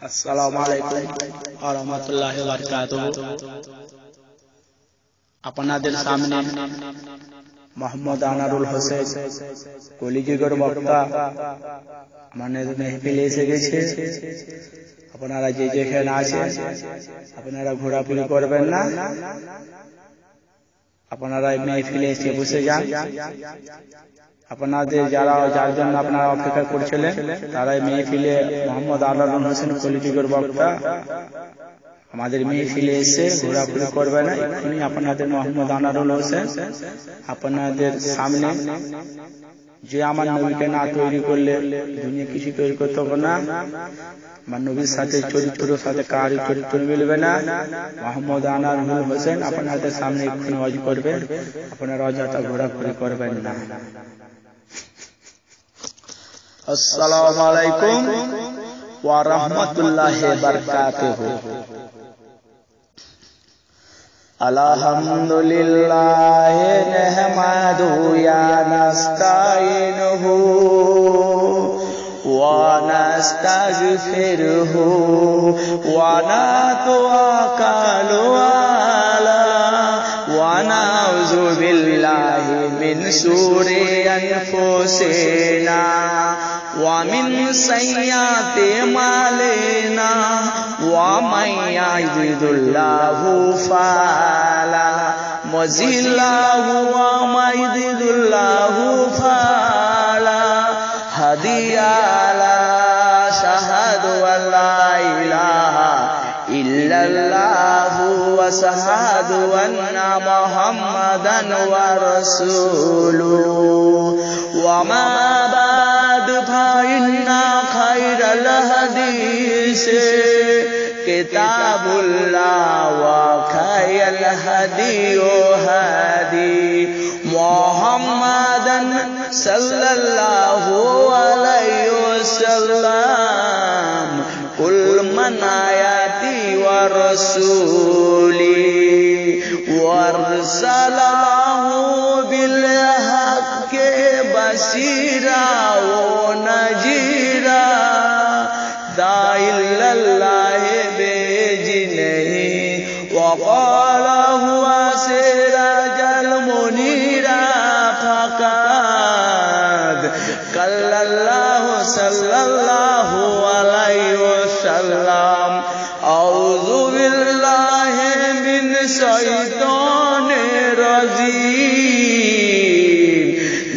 अस्सलामुअलैकुम और रहमतुल्लाहि व बरकातुहू। আপনাদের সামনে মোহাম্মদ আনারুল হোসেন কলিযুগের বক্তা আমাদের মেহফিলে এসে গেছে। আপনারা যে যেখানে আছেন আপনারা ঘোরাফেরা করবেন না, আপনারা মেহফিলে এসে বসে যান। আপনাদের যার জন্য আপনারা অপেক্ষা করছিলেন তারাই মেহফিলে মোহাম্মদ আনারুল হোসেন কলিযুগের বক্তা আমাদের মেহফিলে এসে ঘোরাফেরা করবে না। এক্ষুনি আপনাদের মোহাম্মদ আনারুল হোসেন আপনাদের সামনে, যে আমার নবীকে না তৈরি করলে দুনিয়া কিছু তৈরি করতে হবে না। আমার নবীর সাথে চরিত্রের সাথে কারো চরিত্র মিলবে না। মোহাম্মদ আনারুল হোসেন আপনাদের সামনে এক্ষুনি ওয়াজ করবে, আপনারা অযথা ঘোরাফেরা করবেন না। আসসালামু আলাইকুম ওয়া রাহমাতুল্লাহি ওয়া বারাকাতুহু। আলহামদুলিল্লাহ নাহমাদুহু ওয়া নাস্তাঈনুহু ওয়া নাস্তাগফিরুহু ওয়া নাতাওয়াক্কালু আলাইহি ওয়া নাউযু বিল্লাহি মিন শুরুরি আনফুসিনা ওয়া মিন সাইয়্যাতি আমালিনা ওয়া মান ইয়াহদিল্লাহু ফালা মুযিল্লাহু ওয়া মান ইয়াহদিল্লাহু ফালা হাদিয়া লা শাহাদু আল্লা ইলাহা ইল্লাল্লাহু ওয়া শাহাদু আন্না মুহাম্মাদান ওয়া রাসূলুহু ওয়া মা বা'দু ফাইন্না খায়রাল হাদিসি কিতাবুল্লাহ ওয়া খায়রাল হাদিয়ু হাদি মুহাম্মাদান সাল্লাল্লাহু আলাইহি ওয়াসাল্লাম কুল মান আয়াতি ওয়া রাসূলি ওয়ারসালাহু বিল হাক্কি বাশীরা ওয়া নাযীরা দাইল্লাহি বিইজনিহি ওয়া ক্বালা হুয়া সিরাজাল মুনীরা ফাকাদ কাল্লাল্লাহু সাল্লাল্লাহু আলাইহি ওয়াসাল্লাম। আউযু বিল্লাহি মিন শাইতানির রাজীম।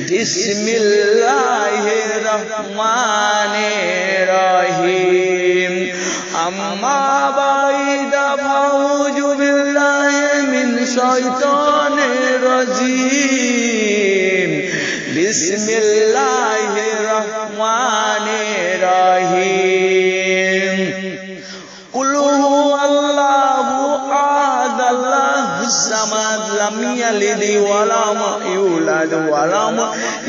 বিসমিল্লাহির রহমানির রহিম। আম্মা বা'দা ফাউযু বিল্লাহি মিন শাইতানির রাজীম। বিসমিল্লাহির রহমানির রহিম। কুল হুয়াল্লাহু আহাদ আল্লাহুস সামাদ লাম ইয়ালিদ ওয়া লাম ইউলাদ ওয়া লাম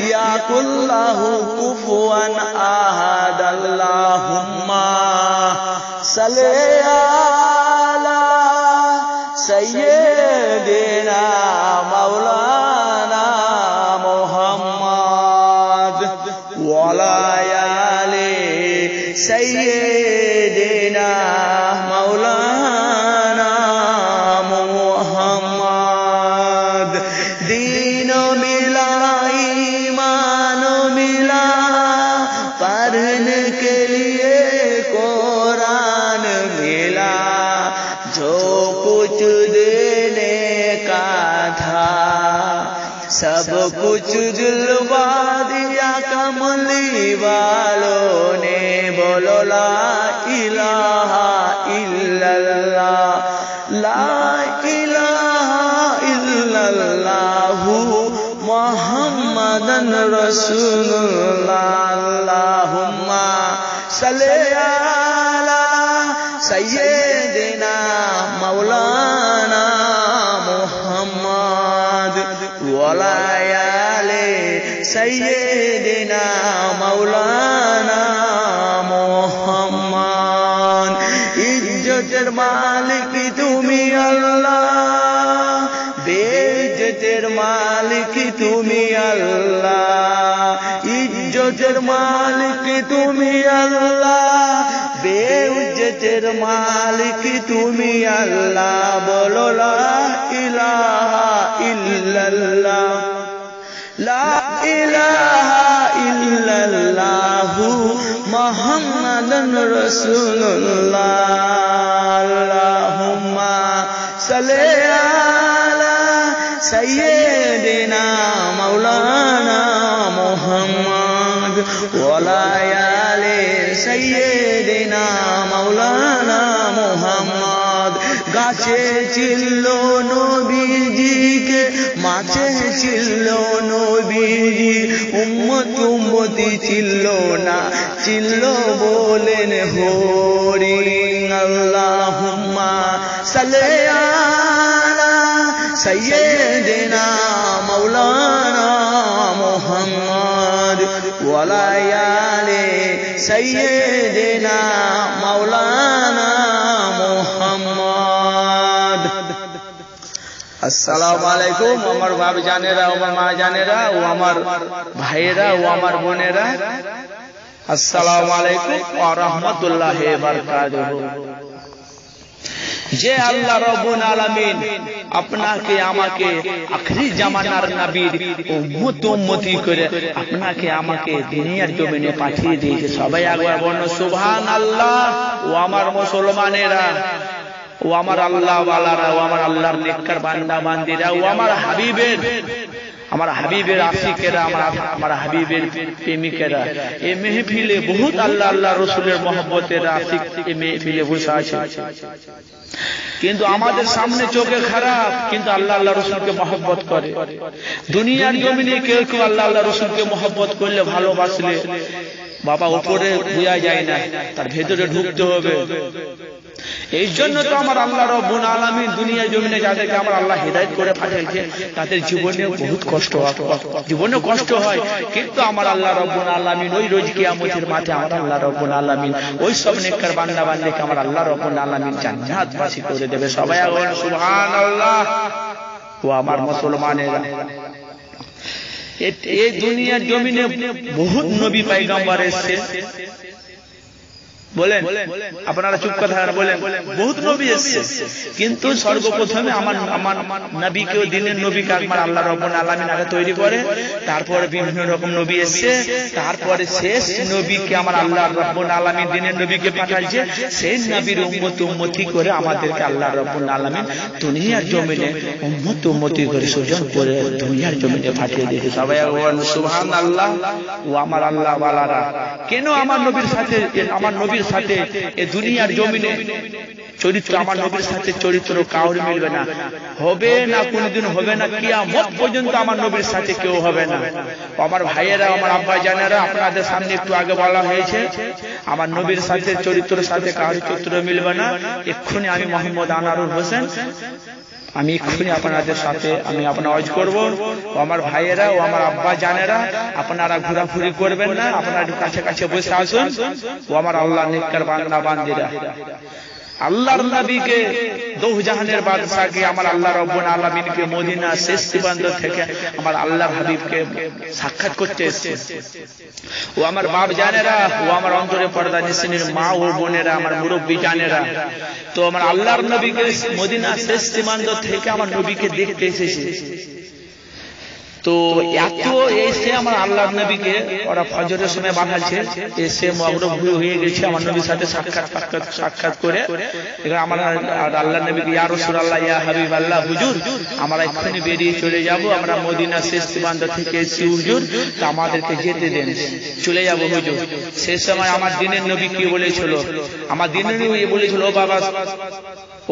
ইয়াকুল লাহু কুফুয়ান আহাদ। আল্লাহুম্মা সাল্লি আলা সাইয়্যিদিনা মাওলানা মুহাম্মদ ওয়া আলা আলি সাইয়্যিদিনা মাওলানা মুহাম্মদ। दीन मिला ईमान मिला पढ़ने के लिए कुरान मिला, जो कुछ देने का था सब कुछ दिलवा दिया कमली वालों ने। बोलो ला इलाहा इल्लल्लाह ला इलाहा इल्लल्लाहु मुहम्मदन रसूलुल्लाह। अल्लाहुम्मा सल्ली अला सय्यिदिना मौलाना मुहम्मद वा अला आलि सय्यिदिना मौलाना मुहम्मद। इज्जतेर मालिक तुमी अल्लाह, बेइज्जतेर मालिक तुमी अल्लाह। इज्जतेर मालिक तुमी अल्लाह, बेइज्जत জগতের মালিক তুমি আল্লাহ, বলো লা ইলাহা ইল্লাল্লাহ, লা ইলাহা ইল্লাল্লাহু মুহাম্মাদুর রাসূলুল্লাহ। আল্লাহুম্মা সাল্লি আলা সাইয়্যিদিনা মাওলানা মুহাম্মদ ওয়া আলা আলি সাইয়্যিদিনা মাওলানা মুহাম্মদ। গাছে ছিল নবীজিকে, মাছে ছিল নবীজি, উম্মতি ছিল না, ছিল বলেন হরি। আল্লাহুম্মা সাল্লি আলা সাইয়্যিদিনা মাওলানা মুহাম্মদ ওয়া আলা আলি সাইয়্যিদিনা মাওলানা মুহাম্মদ। আসসালামু আলাইকুম আমার বাপ জানেরা, আমার মা জানেরা, ও আমার ভাইয়েরা, ও আমার বোনেরা, আসসালামু আলাইকুম ওয়া রাহমাতুল্লাহি ওয়া বারাকাতুহু। যে আল্লাহ রাব্বুল আলামিন আপনাকে আমাকে আখরি জামানার নবীর উম্মতি করে আপনাকে আমাকে দুনিয়ার জমিনে পাঠিয়ে দিয়েছে। সবাই একবার বলুন সুবহানাল্লাহ। ও আমার মুসলমানেরা, ও আমার আল্লাহ ওয়ালারা, ও আমার আল্লাহর নেককার বান্দা বান্দিরা, ও আমার হাবিবের আশিকেরা, আমার হাবিবের প্রেমিকেরা, এই মেহফিলে বহুত আল্লাহ আল্লাহ রসুলের মহব্বতের আশিক এই মেহফিলে বসে আছে। কিন্তু আমাদের সামনে চোখে খারাপ, কিন্তু আল্লাহ আল্লাহ রসুলকে মহব্বত করে। দুনিয়ার জমিনে কেউ কেউ আল্লাহ আল্লাহ রসুলকে মহব্বত করলে, ভালোবাসলে বাবা উপরে বোঝা যায় না, তার ভেতরে ঢুকতে হবে। এই জন্য তো আমার আল্লাহ রাব্বুল আলামিন দুনিয়া জমিনে যাদেরকে আমার আল্লাহ হিদায়াত করে পাঠিয়েছে, তাদের জীবনে বহুত কষ্ট হয়, জীবনে কষ্ট হয়, কিন্তু আমার আল্লাহ রাব্বুল আলামিন ওই রোজ কিয়ামতের মাঠে আমার আল্লাহ রাব্বুল আলামিন ওই সব নেককার বান্দা বান্দিকে আমার আল্লাহ রাব্বুল আলামিন জান্নাতবাসী করে দেবে। সবাই বলেন সুবহানাল্লাহ। ও আমার মুসলমানেরা, এই দুনিয়ার জমিনে বহুত নবী পয়গম্বর এসেছে। বলেন আপনারা চুপ কথা বলেন, বহুত নবী এসেছে, কিন্তু সর্বপ্রথমে আমার নবীকে, দিনের নবীকে আমার আল্লাহ রাব্বুল আলামিন আগে তৈরি করে, তারপরে বিভিন্ন রকম নবী এসেছে, তারপরে শেষ নবীকে আমার আল্লাহ রাব্বুল আলামিন দিনের নবীকে পাঠাইছে। সেই নবীর উম্মতি করে আমাদেরকে আল্লাহ রাব্বুল আলামিন দুনিয়ার জমিনে উম্মতি করে সুজন করে দুনিয়ার জমিনে পাঠিয়ে দিয়েছে। সবাই বলেন সুবহানাল্লাহ। ও আমার আল্লাহ ওয়ালারা, কেন আমার নবীর সাথে এই দুনিয়ার জমিনে চরিত্র, আমার নবীর সাথে চরিত্র কাউর মিলবে না, হবে না, কোনদিন হবে না, কিয়ামত পর্যন্ত আমার নবীর সাথে কেউ হবে না। আমার ভাইয়েরা, আমার আব্বা জানেরা, আপনাদের সামনে একটু আগে বলা হয়েছে আমার নবীর সাথে চরিত্রের সাথে কাউর চরিত্র মিলবে না। এক্ষুনি আমি মোহাম্মদ আনারুল হোসেন, আমি এক্ষুনি আপনাদের সাথে আমি আপনার ওয়াজ করব। ও আমার ভাইয়েরা, ও আমার আব্বা জানেরা, আপনারা ঘোরাঘুরি করবেন না, আপনারা একটু কাছে কাছে বসে আসুন। ও আমার আল্লাহ নেককার বান্দা বান্দিরা, আল্লাহর নবীকে, দো জাহানের বাদশাকে আমার আল্লাহ রাব্বুল আলামিনকে মদিনা শেষ সীমান্ত থেকে আমার আল্লাহর হাবিবকে সাক্ষাৎ করতে এসেছে। ও আমার বাপ জানেরা, ও আমার অন্তরে পর্দা নিশিনের মা ও বোনেরা, আমার মুরব্বী জানেরা, তো আমার আল্লাহর নবীকে মদিনা শেষ সীমান্ত থেকে আমার নবীকে দেখতে এসেছে। তো এত এসে আমার আল্লাহর নবীকে ওরা ফজরের সময় বাঁধাচ্ছে, এসে মগ্ন হয়ে গেছে আমার নবীর সাথে সাক্ষাৎ করে। এখানে আমার আল্লাহর নবীকে ইয়া রাসূলুল্লাহ, ইয়া হাবিবাল্লাহ, হুজুর আমরা এক্ষুনি বেরিয়ে চলে যাব, আমরা মদিনা শেষ সীমান্ত থেকে এসেছি হুজুর, তো আমাদেরকে যেতে দেন, চলে যাব হুজুর। সেই সময় আমার দিনের নবী কি বলেছিল, আমার দিনের নবী বলেছিল,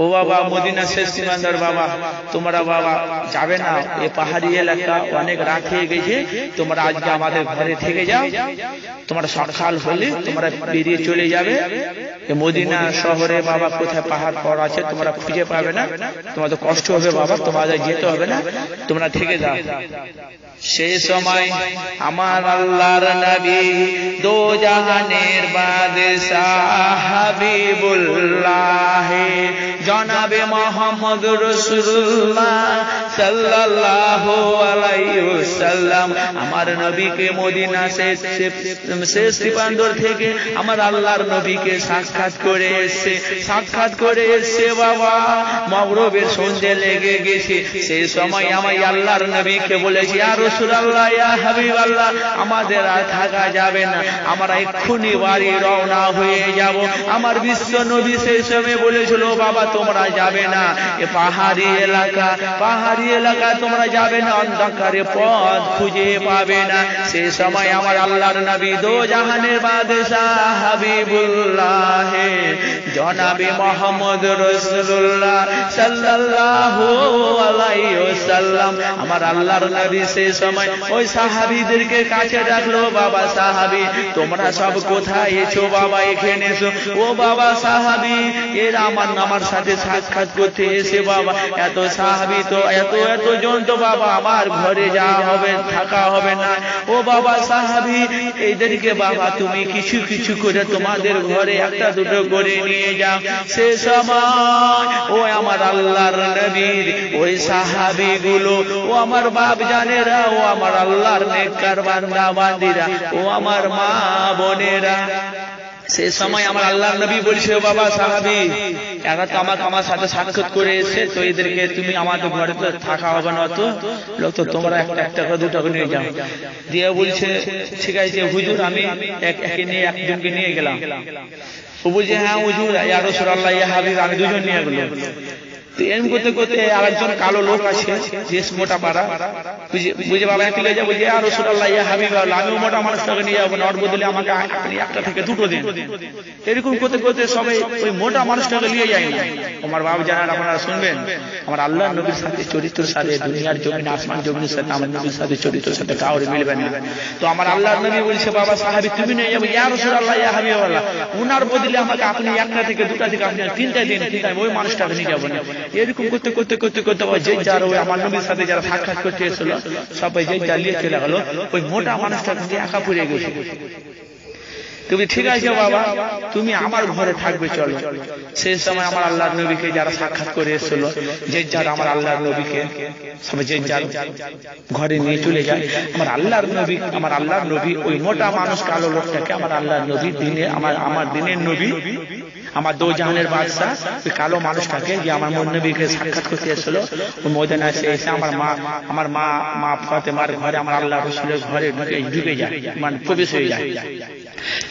ও বাবা মদিনা শেষ সীমান্তের বাবা, তোমরা বাবা যাবে না, এ পাহাড়ি এলাকা অনেক রাত হয়ে গেছে, তোমরা আজকে আমাদের ঘরে থেকে যাও, তোমরা সকাল হলে তোমরা বেরিয়ে চলে যাবে। মদিনা শহরে বাবা কোথায় পাহাড় পর আছে তোমরা খুঁজে পাবে না, তোমাদের কষ্ট হবে বাবা, তোমাদের যেতে হবে না, তোমরা থেকে যাও। সেই সময় আমার আল্লাহর নবী দো জাহানের বাদশাহ হাবিবুল্লাহ জনাবে মুহাম্মদ রাসূলুল্লাহ সাল্লাল্লাহু আলাইহি ওয়াসাল্লাম আমার নবীকে মদিনা শেষ বন্দর থেকে আমার আল্লাহর নবীকে সাক্ষাৎ করে এসে বাবা মাগরিবের সন্ধ্যা লেগে গেছে। সেই সময় আমি আল্লাহর নবীকে বলেছি, ইয়া রাসূলুল্লাহ, ইয়া হাবিবাল্লাহ, আমাদের আর থাকা যাবে না, আমরা এক্ষুনি বাড়ি রওনা হয়ে যাব। আমার বিশ্ব নবী সেই সময় বলেছিল, বাবা তোমরা যাবে না, এ পাহাড়ি এলাকা তোমরা যাবে না, অন্ধকারে পথ খুঁজে পাবে না। সেই সময় আমার আল্লাহর নবী দো জাহানের বাদশাহ হাবিবুল্লাহ জনাবে মুহাম্মদ রাসূলুল্লাহ সাল্লাল্লাহু আলাইহি ওয়াসাল্লাম আমার আল্লাহর নবী সেই সময় ওই সাহাবীদেরকে কাছে ডাকলো, বাবা সাহাবী তোমরা সব কোথায় এসো, বাবা এখানে এসো। ও বাবা সাহাবী, এরা আমার সাথে সাক্ষাৎ করতে এসে বাবা এত সাহাবী তো এত জন তো বাবা আমার ঘরে যাওয়া হবে, থাকা হবে না। ও বাবা সাহাবী, এইদেরকে বাবা তুমি কিছু করে তোমাদের ঘরে একটা দুটো করে নিয়ে যাও। সে সময় ও আমার আল্লাহর নবীর ওই সাহাবীগুলো, ও আমার বাপ জানেরা, ও আমার আল্লাহর নেককার বান্দা বান্দিরা, ও আমার মা বোনেরা, সেই সময় আমার আল্লাহর নবী বলছে, বাবা সাহাবী এরা তো আমার সাথে সাক্ষাৎ করে এসে, তো এদেরকে তুমি আমাদের ঘরে তো থাকা হবে না, তো লোক তো তোমরা একটা করে দুটো করে নিয়ে যাও। দিয়ে বলছে, ঠিক আছে হুজুর, আমি একজনকে নিয়ে গেলাম। ও বলছে, হ্যাঁ হুজুর, ইয়া রাসূলুল্লাহ, ইয়া হাবিব, আমি দুজন নিয়ে গেলাম। তো এরকম করতে আরেকজন কালো লোক আছে, বেশ মোটা পাড়া, বুঝে বাবা একটু যাবো, বলছে ইয়া রাসূলুল্লাহ, ইয়া হাবিবাল্লাহ, আমিও মোটা মানুষটাকে নিয়ে যাবো না, ওর বদলে আমাকে আপনি একটা থেকে দুটো দিন। এরকম করতে সবাই ওই মোটা মানুষটাকে নিয়ে যায় না। আমার বাবা জানার আপনারা শুনবেন, আমার আল্লাহর নবীর সাথে চরিত্রের সাথে দুনিয়ার জমিন আসমান জমিনের সাথে আমার নবীর সাথে চরিত্রের সাথে কাউরে মিলবে না। তো আমার আল্লাহর নবী বলছে, বাবা সাহাবী তুমি নিয়ে যাবো, ইয়া রাসূলুল্লাহ, ইয়া হাবিবাল্লাহ, উনার বদলে আমাকে আপনি একটা থেকে দুটা থেকে আপনি তিনটা দিন, ঠিক আছে ওই মানুষটাকে নিয়ে যাবো না। এরকম করতে যে যারা ওই আমার নবীর সাথে যারা সাক্ষাৎ করতে এসেছিল সবাই যে জ্বালিয়ে চলে গেল, ওই মোটা মানুষটা কিন্তু একা পড়ে গেছে। তুমি ঠিক আছে বাবা, তুমি আমার ঘরে থাকবে, চলো। সেই সময় আমার আল্লাহর নবীকে যারা সাক্ষাৎ করে এসেছিল, যে যারা আমার আল্লাহর নবীকে সবাই যে যার ঘরে নিয়ে চলে যায়। আমার আল্লাহর নবী ওই মোটা মানুষ কালো লোকটাকে আমার আল্লাহর নবী দিনে আমার দিনের নবী, আমার দো জাহানের বাদশা, ওই কালো মানুষটাকে যে আমার নবীকে সাক্ষাৎ করতে এসেছিল, ওই ময়দানে এসে আমার মা ফাতেমার ঘরে আমার আল্লাহ রাসূলের ঘরে ঢুকে যায়, মানে প্রবেশ হয়ে যায়।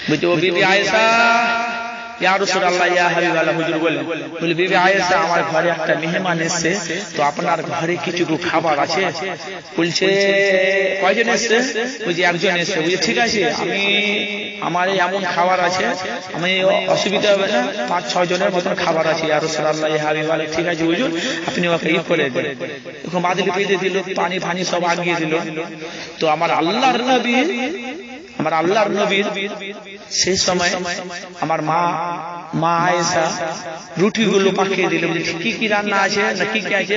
বুঝতে ও বিবি আয়েশা, ইয়া রাসূলুল্লাহ, ইয়া হাবিবাল্লাহ, হুজুর বললেন, বলে বিবি আয়েশা আমার ঘরে একটা মেহমান এসেছে, তো আপনার ঘরে কিছু খাবার আছে? বলছে কয়জন এসেছে? বুঝি একজন এসেছে। বুঝি ঠিক আছে, আমার এমন খাবার আছে, আমি অসুবিধা হবে না, 5-6 জনের মতন খাবার আছে। ইয়া রাসূলুল্লাহ, ইয়া হাবিবাল্লাহ, ঠিক আছে হুজুর, আপনি ওকে করে দেন। এখন মাদলি পেতে দিল, পানি সব আগিয়ে দিল। তো আমার আল্লাহর নবীর সেই সময় আমার মা আয়েশা রুটিগুলো পাকিয়ে দিল। কি রান্না আছে না কি আছে?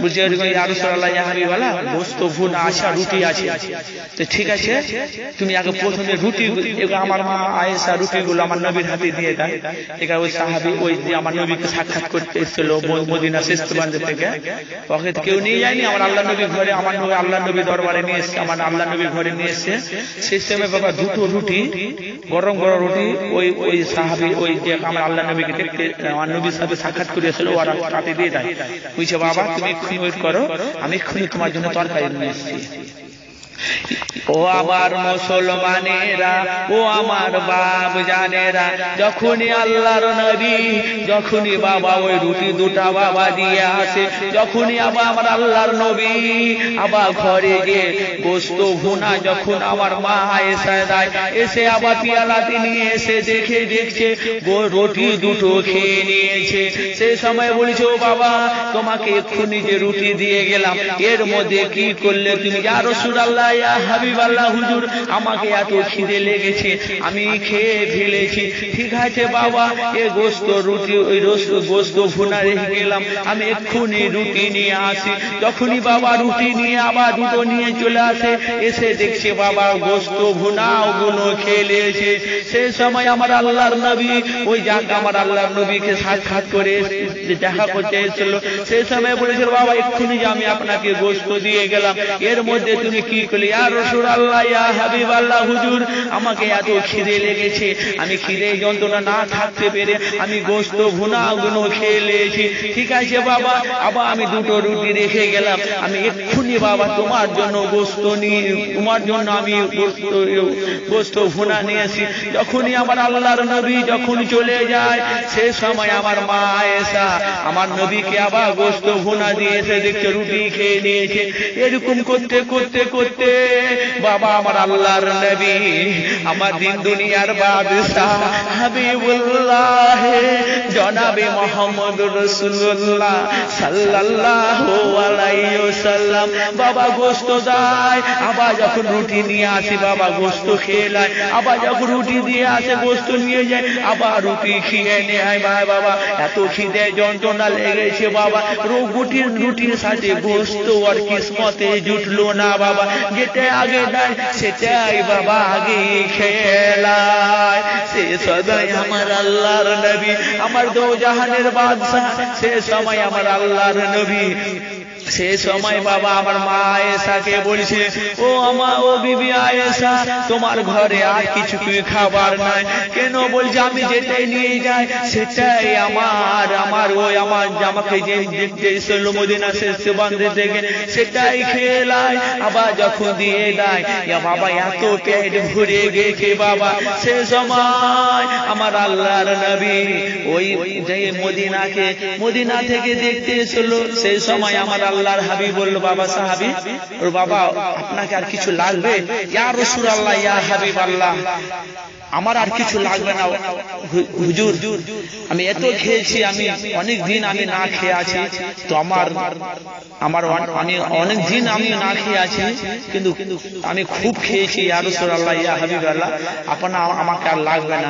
বুঝে ইয়া রাসূলুল্লাহ, ইয়া হাবিবাল্লাহ, গোশত ভুনা আছে, রুটি আছে। তো ঠিক আছে, তুমি আগে প্রথমে রুটি, আমার মা আয়েশা রুটিগুলো আমার নবীর হাতে দিয়ে দেয়। এখানে ওই সাহাবী ওই যে আমার নবীকে সাক্ষাৎ করতে এসেছিল মদিনা শেষ বান্দর থেকে, ওকে কেউ নিয়ে যায়নি, আমার আল্লাহ নবীর ঘরে, আল্লাহ নবী দরবারে নিয়ে এসছে, আমার আল্লাহ নবীর ঘরে নিয়ে এসছে। সেই সময় বাবা দুটো রুটি, গরম রুটি, ওই সাহাবী ওই যে আমার আল্লাহ নবীকে দেখতে আমার নবীর সাথে সাক্ষাৎ করেছিল, ওরা হাতে দিয়ে দেয়। বুঝছে বাবা তুমি এক্ষুনি ওয়েট করো, আমি এক্ষুনি তোমার জন্য তরকারি নিয়ে এসেছি। ও আমার মুসলমানেরা, ও আমার বাপ জানেরা, যখনই আল্লাহর নবী যখনই বাবা ওই রুটি দুটা বাবা দিয়ে আসে, যখনই আমার আল্লাহর নবী আবার ঘরে গিয়ে গোশত ভুনা যখন আমার মা আয়েশা দেয়, এসে আবার পিয়ালাতে নিয়ে এসে দেখছে রুটি দুটো খেয়ে নিয়েছে। সেই সময় বলছে, ও বাবা তোমাকে এক্ষুনি যে রুটি দিয়ে গেলাম, এর মধ্যে কি করলে তুমি? ইয়া রাসূলুল্লাহ, রাসূলুল্লাহ ইয়া হাবিবাল্লাহ হুজুর আমাকে এত খিদে লেগেছে আমি খেয়ে ফেলেছি ঠিক আছে বাবা এই গোশত রুটি ওই গোশত ভুনা রেখে গেলাম আমি এক্ষুনি রুটি নিয়ে আসি যখনই বাবা রুটি নিয়ে আবার দুটো নিয়ে চলে আসে এসে দেখছে বাবা গোশত ভুনা ওগুলো খেলেছে সেই সময় আমার আল্লাহর নবী ওই জায়গা আমার আল্লাহর নবীকে সাক্ষাৎ করে দেখা করতে এসেছিল সেই সময় বলেছিল বাবা এক্ষুনি যে আমি আপনাকে গোশত দিয়ে গেলাম এর মধ্যে তুমি কি করলে ইয়া রাসূলুল্লাহ ইয়া হাবিবাল্লাহ হুজুর আমাকে এত খিদে লেগেছে আমি খিদে যন্ত্রণা না থাকতে পেরে আমি গোশত ভুনা গুলো খেয়ে নিয়েছি ঠিক আছে বাবা আবার আমি দুটো রুটি রেখে গেলাম আমি এক্ষুনি বাবা তোমার জন্য গোশত নিয়ে তোমার জন্য আমি গোশত ভুনা নিয়ে আসি যখনই আমার আল্লাহর নবী যখন চলে যায় সেই সময় আমার মা আয়েশা আমার নবীকে আবার গোশত ভুনা দিয়েছে দেখছে রুটি খেয়ে নিয়েছে এরকম করতে করতে করতে বাবা আমার আল্লাহর নবী আমার দিন দুনিয়ার বাদশাহ হাবিবুল্লাহ জনাবে মুহাম্মদুর রাসূলুল্লাহ সাল্লাল্লাহু আলাইহি ওয়াসাল্লাম বাবা গোশত দেয় আবার যখন রুটি নিয়ে আসে বাবা গোশত খেয়ে নেয় আবার যখন রুটি দিয়ে আসে গোশত নিয়ে যায় আবার রুটি খেয়ে নেয় বাবা এত খিদে যন্ত্রণা লেগেছে বাবা রুটির সাথে গোশত আর কিসমতে জুটলো না বাবা যেটা আগে দেয় সেটাই বাবা আগে খেলায় সে সদাই আমার আল্লাহর নবী আমার দো জাহানের বাদশা সে সময় আমার আল্লাহর নবী সে সময় বাবা আমার মা আয়েশাকে বলছে ও ও বিবি আয়েশা তোমার ঘরে আর কিছু খাবার নাই কেন বলছে আমি যেটাই নিয়ে যাই সেটাই আমার ওই আমার জামাকে যে দেখতে এসেছিল মদিনা সে বান্ধে থেকে সেটাই খেলাই আবার যখন দিয়ে দেয় বাবা এত পেট ভরে গেছে বাবা সে সময় আমার আল্লাহর নবী ওই যে মদিনা থেকে দেখতে এসেছিল সেই সময় আমার আল্লাহর হাবিব বলল বাবা সাহাবী ওর বাবা আপনাকে আর কিছু লাগবে ইয়া রাসূলুল্লাহ ইয়া হাবিবাল্লাহ আমার আর কিছু লাগবে না হুজুর আমি এত খেয়েছি আমি অনেক দিন আমি না খেয়ে আছি তো আমার অনেক দিন আমি না খেয়ে আছি কিন্তু আমি খুব খেয়েছি ইয়া রাসূলুল্লাহ ইয়া হাবিবাল্লাহ আপনার আমাকে আর লাগবে না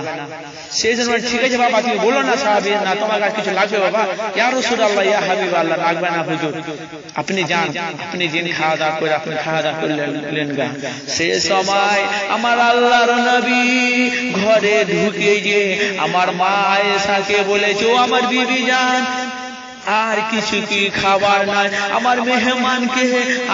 সেই জন্য ঠিক আছে বাবা তুমি বলো না সাহাবী না তোমার আর কিছু লাগবে বাবা ইয়া রাসূলুল্লাহ ইয়া হাবিবাল্লাহ লাগবে না হুজুর আপনি যান আপনি দিন খাওয়া দাওয়া করে আপনি খাওয়া দাওয়া করলেন গা সেই সময় আমার আল্লাহর নবী ঘরে ঢুকে গিয়ে আমার মা আয়েশাকে বলেছো আমার বিবি জান আর কিছু কি খাবার নাই আমার মেহমানকে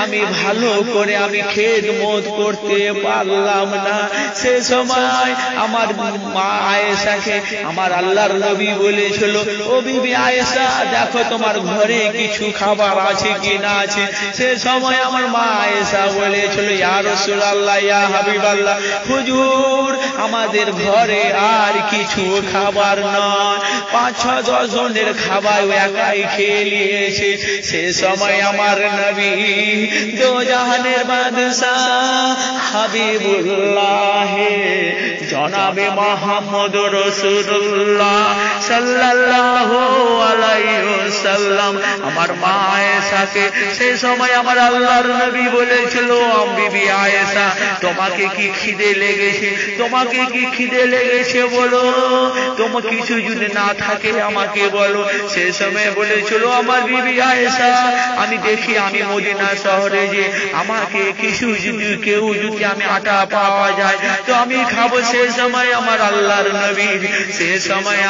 আমি ভালো করে আমি খেদমত করতে পারলাম না সে সময় আমার মা আয়েশাকে আমার আল্লাহর নবী বলেছিল ও বিবি আয়েশা দেখো তোমার ঘরে কিছু খাবার আছে কি না আছে সে সময় আমার মা আয়েশা বলেছিল ইয়া রাসূলুল্লাহ ইয়া হাবিবাল্লাহ হুজুর আমাদের ঘরে আর কিছু খাবার নয় 5-6 জনের খাবার একাই খেয়ে নিয়েছে সে সময় আমার নবী দো জাহানের বাদশাহ হাবিবুল্লাহ জনাবে মুহাম্মদুর রাসূলুল্লাহ সাল্লাল্লাহু আলাইহি ওয়াসাল্লাম আমার মা আয়েশাকে সেই সময় আমার আল্লাহর নবী বলেছিল বিবি আয়েশা তোমাকে কি খিদে লেগেছে তোমাকে কি খিদে লেগেছে বলো তোমার কিছু যদি না থাকে আমাকে বলো সেই সময় বলেছিল আমার বিবি আয়েশা আমি দেখি আমি মদিনা শহরে যে আমাকে কিছু কেউ যদি আমি আটা পাওয়া যায় তো আমি খাবো সেই সময় আমার আল্লাহর নবী সেই সময়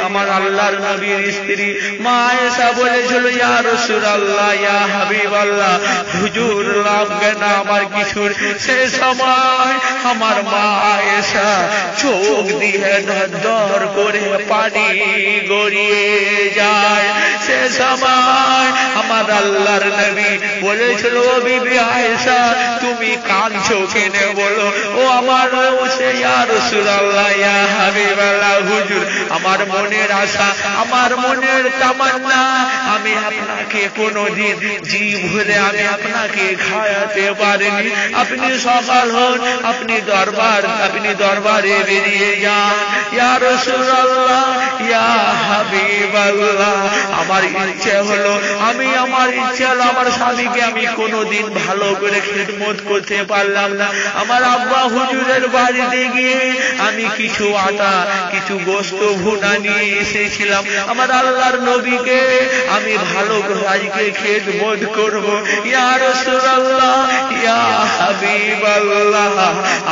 আমার আল্লাহর নবীর স্ত্রী মা আয়েশা বলেছিল ইয়া রাসূলুল্লাহ ইয়া হাবিবাল্লাহ হুজুর লাগবে না আমার কিছু সেই সময় আমার মা আয়েশা চোখ দিয়ে দর করে পানি গড়িয়ে যায় সে সময় আমার আল্লাহর নবী বলেছিল ও বিবি আয়েশা তুমি কাঁদছো কেন বলো ও আমার ইয়া রাসূলুল্লাহ ইয়া হাবিবাল্লাহ হুজুর আমার মনের আশা আমার মনের তামান্না আমি আপনাকে কোনোদিন জি ভরে আমি আপনাকে খাওয়াতে পারিনি আপনি সকাল হন আপনি দরবারে বেরিয়ে যান ইয়া রাসূলুল্লাহ ইয়া হাবিবাল্লাহ, আমার ইচ্ছে হলো আমার স্বামীকে আমি কোনোদিন ভালো করে খিদমত করতে পারলাম না। আমার আব্বা হুজুরের বাড়িতে গিয়ে আমি কিছু আটা কিছু গোশত ভুনা নিয়ে এসেছিলাম। আমার আল্লাহর নবীকে আমি ভালো করে আজকে খিদমত করব। ইয়া রাসূলুল্লাহ, ইয়া হাবিবাল্লাহ,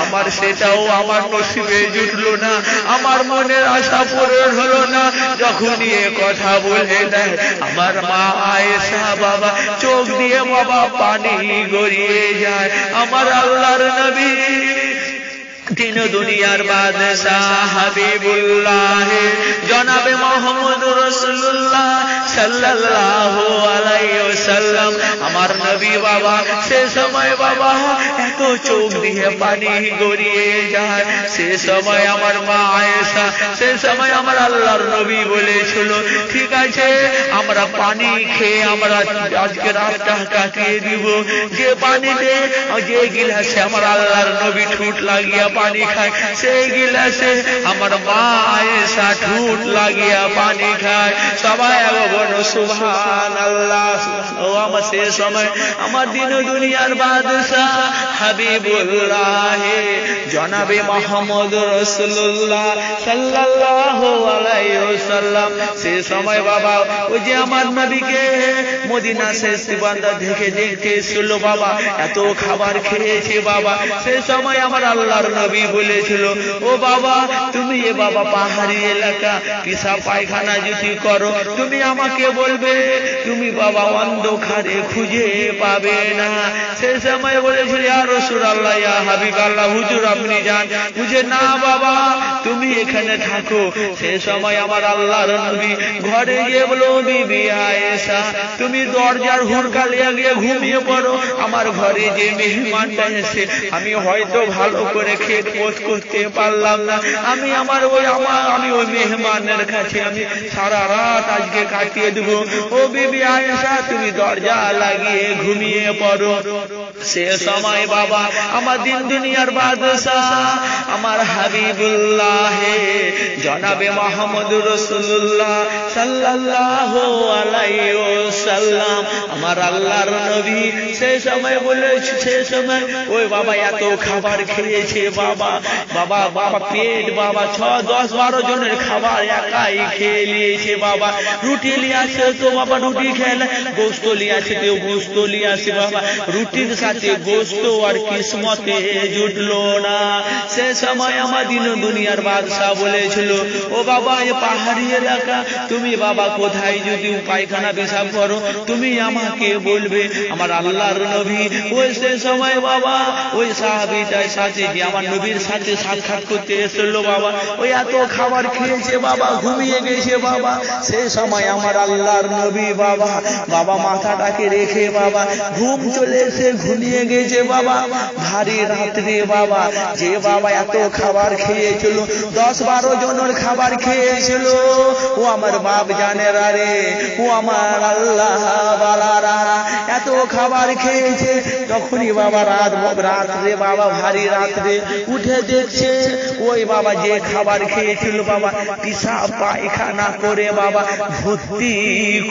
আমার সেটাও আমার নসিবে জুটলো না, আমার মনের আশা পূরণ হলো না। যখনই এ কথা বলে দেয় আমার মা আয়েশা বাবা চোখ দিয়ে বাবা পানি গড়িয়ে যায়। আমার আল্লাহর নবী তিন দুনিয়ার বাদশাহ হাবিবুল্লাহ জনাবে মুহাম্মদ রাসূলুল্লাহ সাল্লাল্লাহু আলাইহি ওয়াসাল্লাম, আমার নবী বাবা সে সময় বাবা এত চোখ দিয়ে পানি গড়িয়ে যায়। সে সময় আমার মা আয়েশা, সে সময় আমার আল্লাহর নবী বলেছিল ঠিক আছে আমরা পানি খেয়ে আমরা আজকে রাতটা কাটিয়ে দিব। যে পানিতে যে গিলাসে আমার আল্লাহর নবী ঠুট লাগিয়া পানি খায়, সেই গিলাসে আমার মা আয়েশা ঠুট লাগিয়া পানি খায়। সবাই বলো সুবহানাল্লাহ। ও আমার সে সময় আমার দিন দুনিয়ার বাদশাহ হাবিবুল্লাহ জনাবে মুহাম্মদ রাসূলুল্লাহ সাল্লাল্লাহু আলাইহি ওয়াসাল্লাম, সে সময় বাবা ওই যে আমার নবীকে মদিনা শেষ বান্দা দেখে দেখতে এসেছিল বাবা, এত খাবার খেয়েছে বাবা। সে সময় আমার আল্লাহর নবী বলেছিল ও বাবা তুমি এ বাবা পাহাড়ি এলাকা পিসাব পায়খানা যদি করো তুমি আমাকে বলবে, তুমি বাবা অন্ধকারে খুঁজে পাবে না। সে সময় বলেছিল ইয়া রাসূলুল্লাহ, ইয়া হাবিবাল্লাহ, হুজুর আপনি যান। বুঝে না বাবা তুমি এখানে থাকো। সে সময় আমার আল্লাহর নবী ঘরে গিয়ে বলো বিবি আয়েশা তুমি দরজার হুড়কা লাগিয়ে ঘুমিয়ে পড়ো, আমার ঘরে যে মেহমানটা এসে আমি হয়তো ভালো করে খিদমত করতে পারলাম না, আমি ওই মেহমানের কাছে আমি সারা রাত আজকে কাটিয়ে দেব। ও বিবি আয়েশা তুমি দরজা লাগিয়ে ঘুমিয়ে পড়ো। সে সময় বাবা আমার দিন দুনিয়ার বাদশাহ আমার হাবিবুল্লাহ জনাবে মুহাম্মদ রাসূলুল্লাহ সাল্লাল্লাহু আলাইহি ওয়াসাল্লাম, আমার আল্লাহর নবী সেই সময় বলেছে, সে সময় ওই বাবা এত খাবার খেয়েছে বাবা বাবা বাবা পেট বাবা 6-10-12 জনের খাবার একাই খেয়ে নিয়েছে বাবা। রুটি নিয়ে আসে তো বাবা রুটি খেলে, গোশত নিয়ে আসে তো গোশত নিয়ে আসে বাবা, রুটির সাথে গোশত আর কিসমতে জুটলো না। সে সময় আমার দিন দুনিয়ার বাদশাহ বলেছিল ও বাবা এই পাহাড়ি এলাকা তুমি বাবা কোথায় যদি পায়খানা পেশাব করো তুমি আমাকে বলবে। আমার আল্লাহর নবী ওই সে সময় বাবা ওই সাহাবীটার সাথে যে আমার নবীর সাথে সাক্ষাৎ করতে এসেছিল বাবা, ওই এত খাবার খেয়েছে বাবা ঘুমিয়ে গেছে বাবা। সে সময় আমার আল্লাহর নবী বাবা বাবা মাথাটাকে রেখে বাবা ঘুম চলে এসে ঘুমিয়ে গেছে বাবা। ভারী রাত্রে বাবা যে বাবা এত খাবার খেয়েছিল 10-12 জনের খাবার খেয়েছিল, ও আমার বাপ জানে রে, ও আমার আল্লাহ বালারা এত খাবার খেয়েছে। তখনই বাবা রাত্রে বাবা ভারী রাত্রে উঠে দেখছে ওই বাবা যে খাবার খেয়েছিল বাবা পিসাব পায়খানা করে বাবা ভর্তি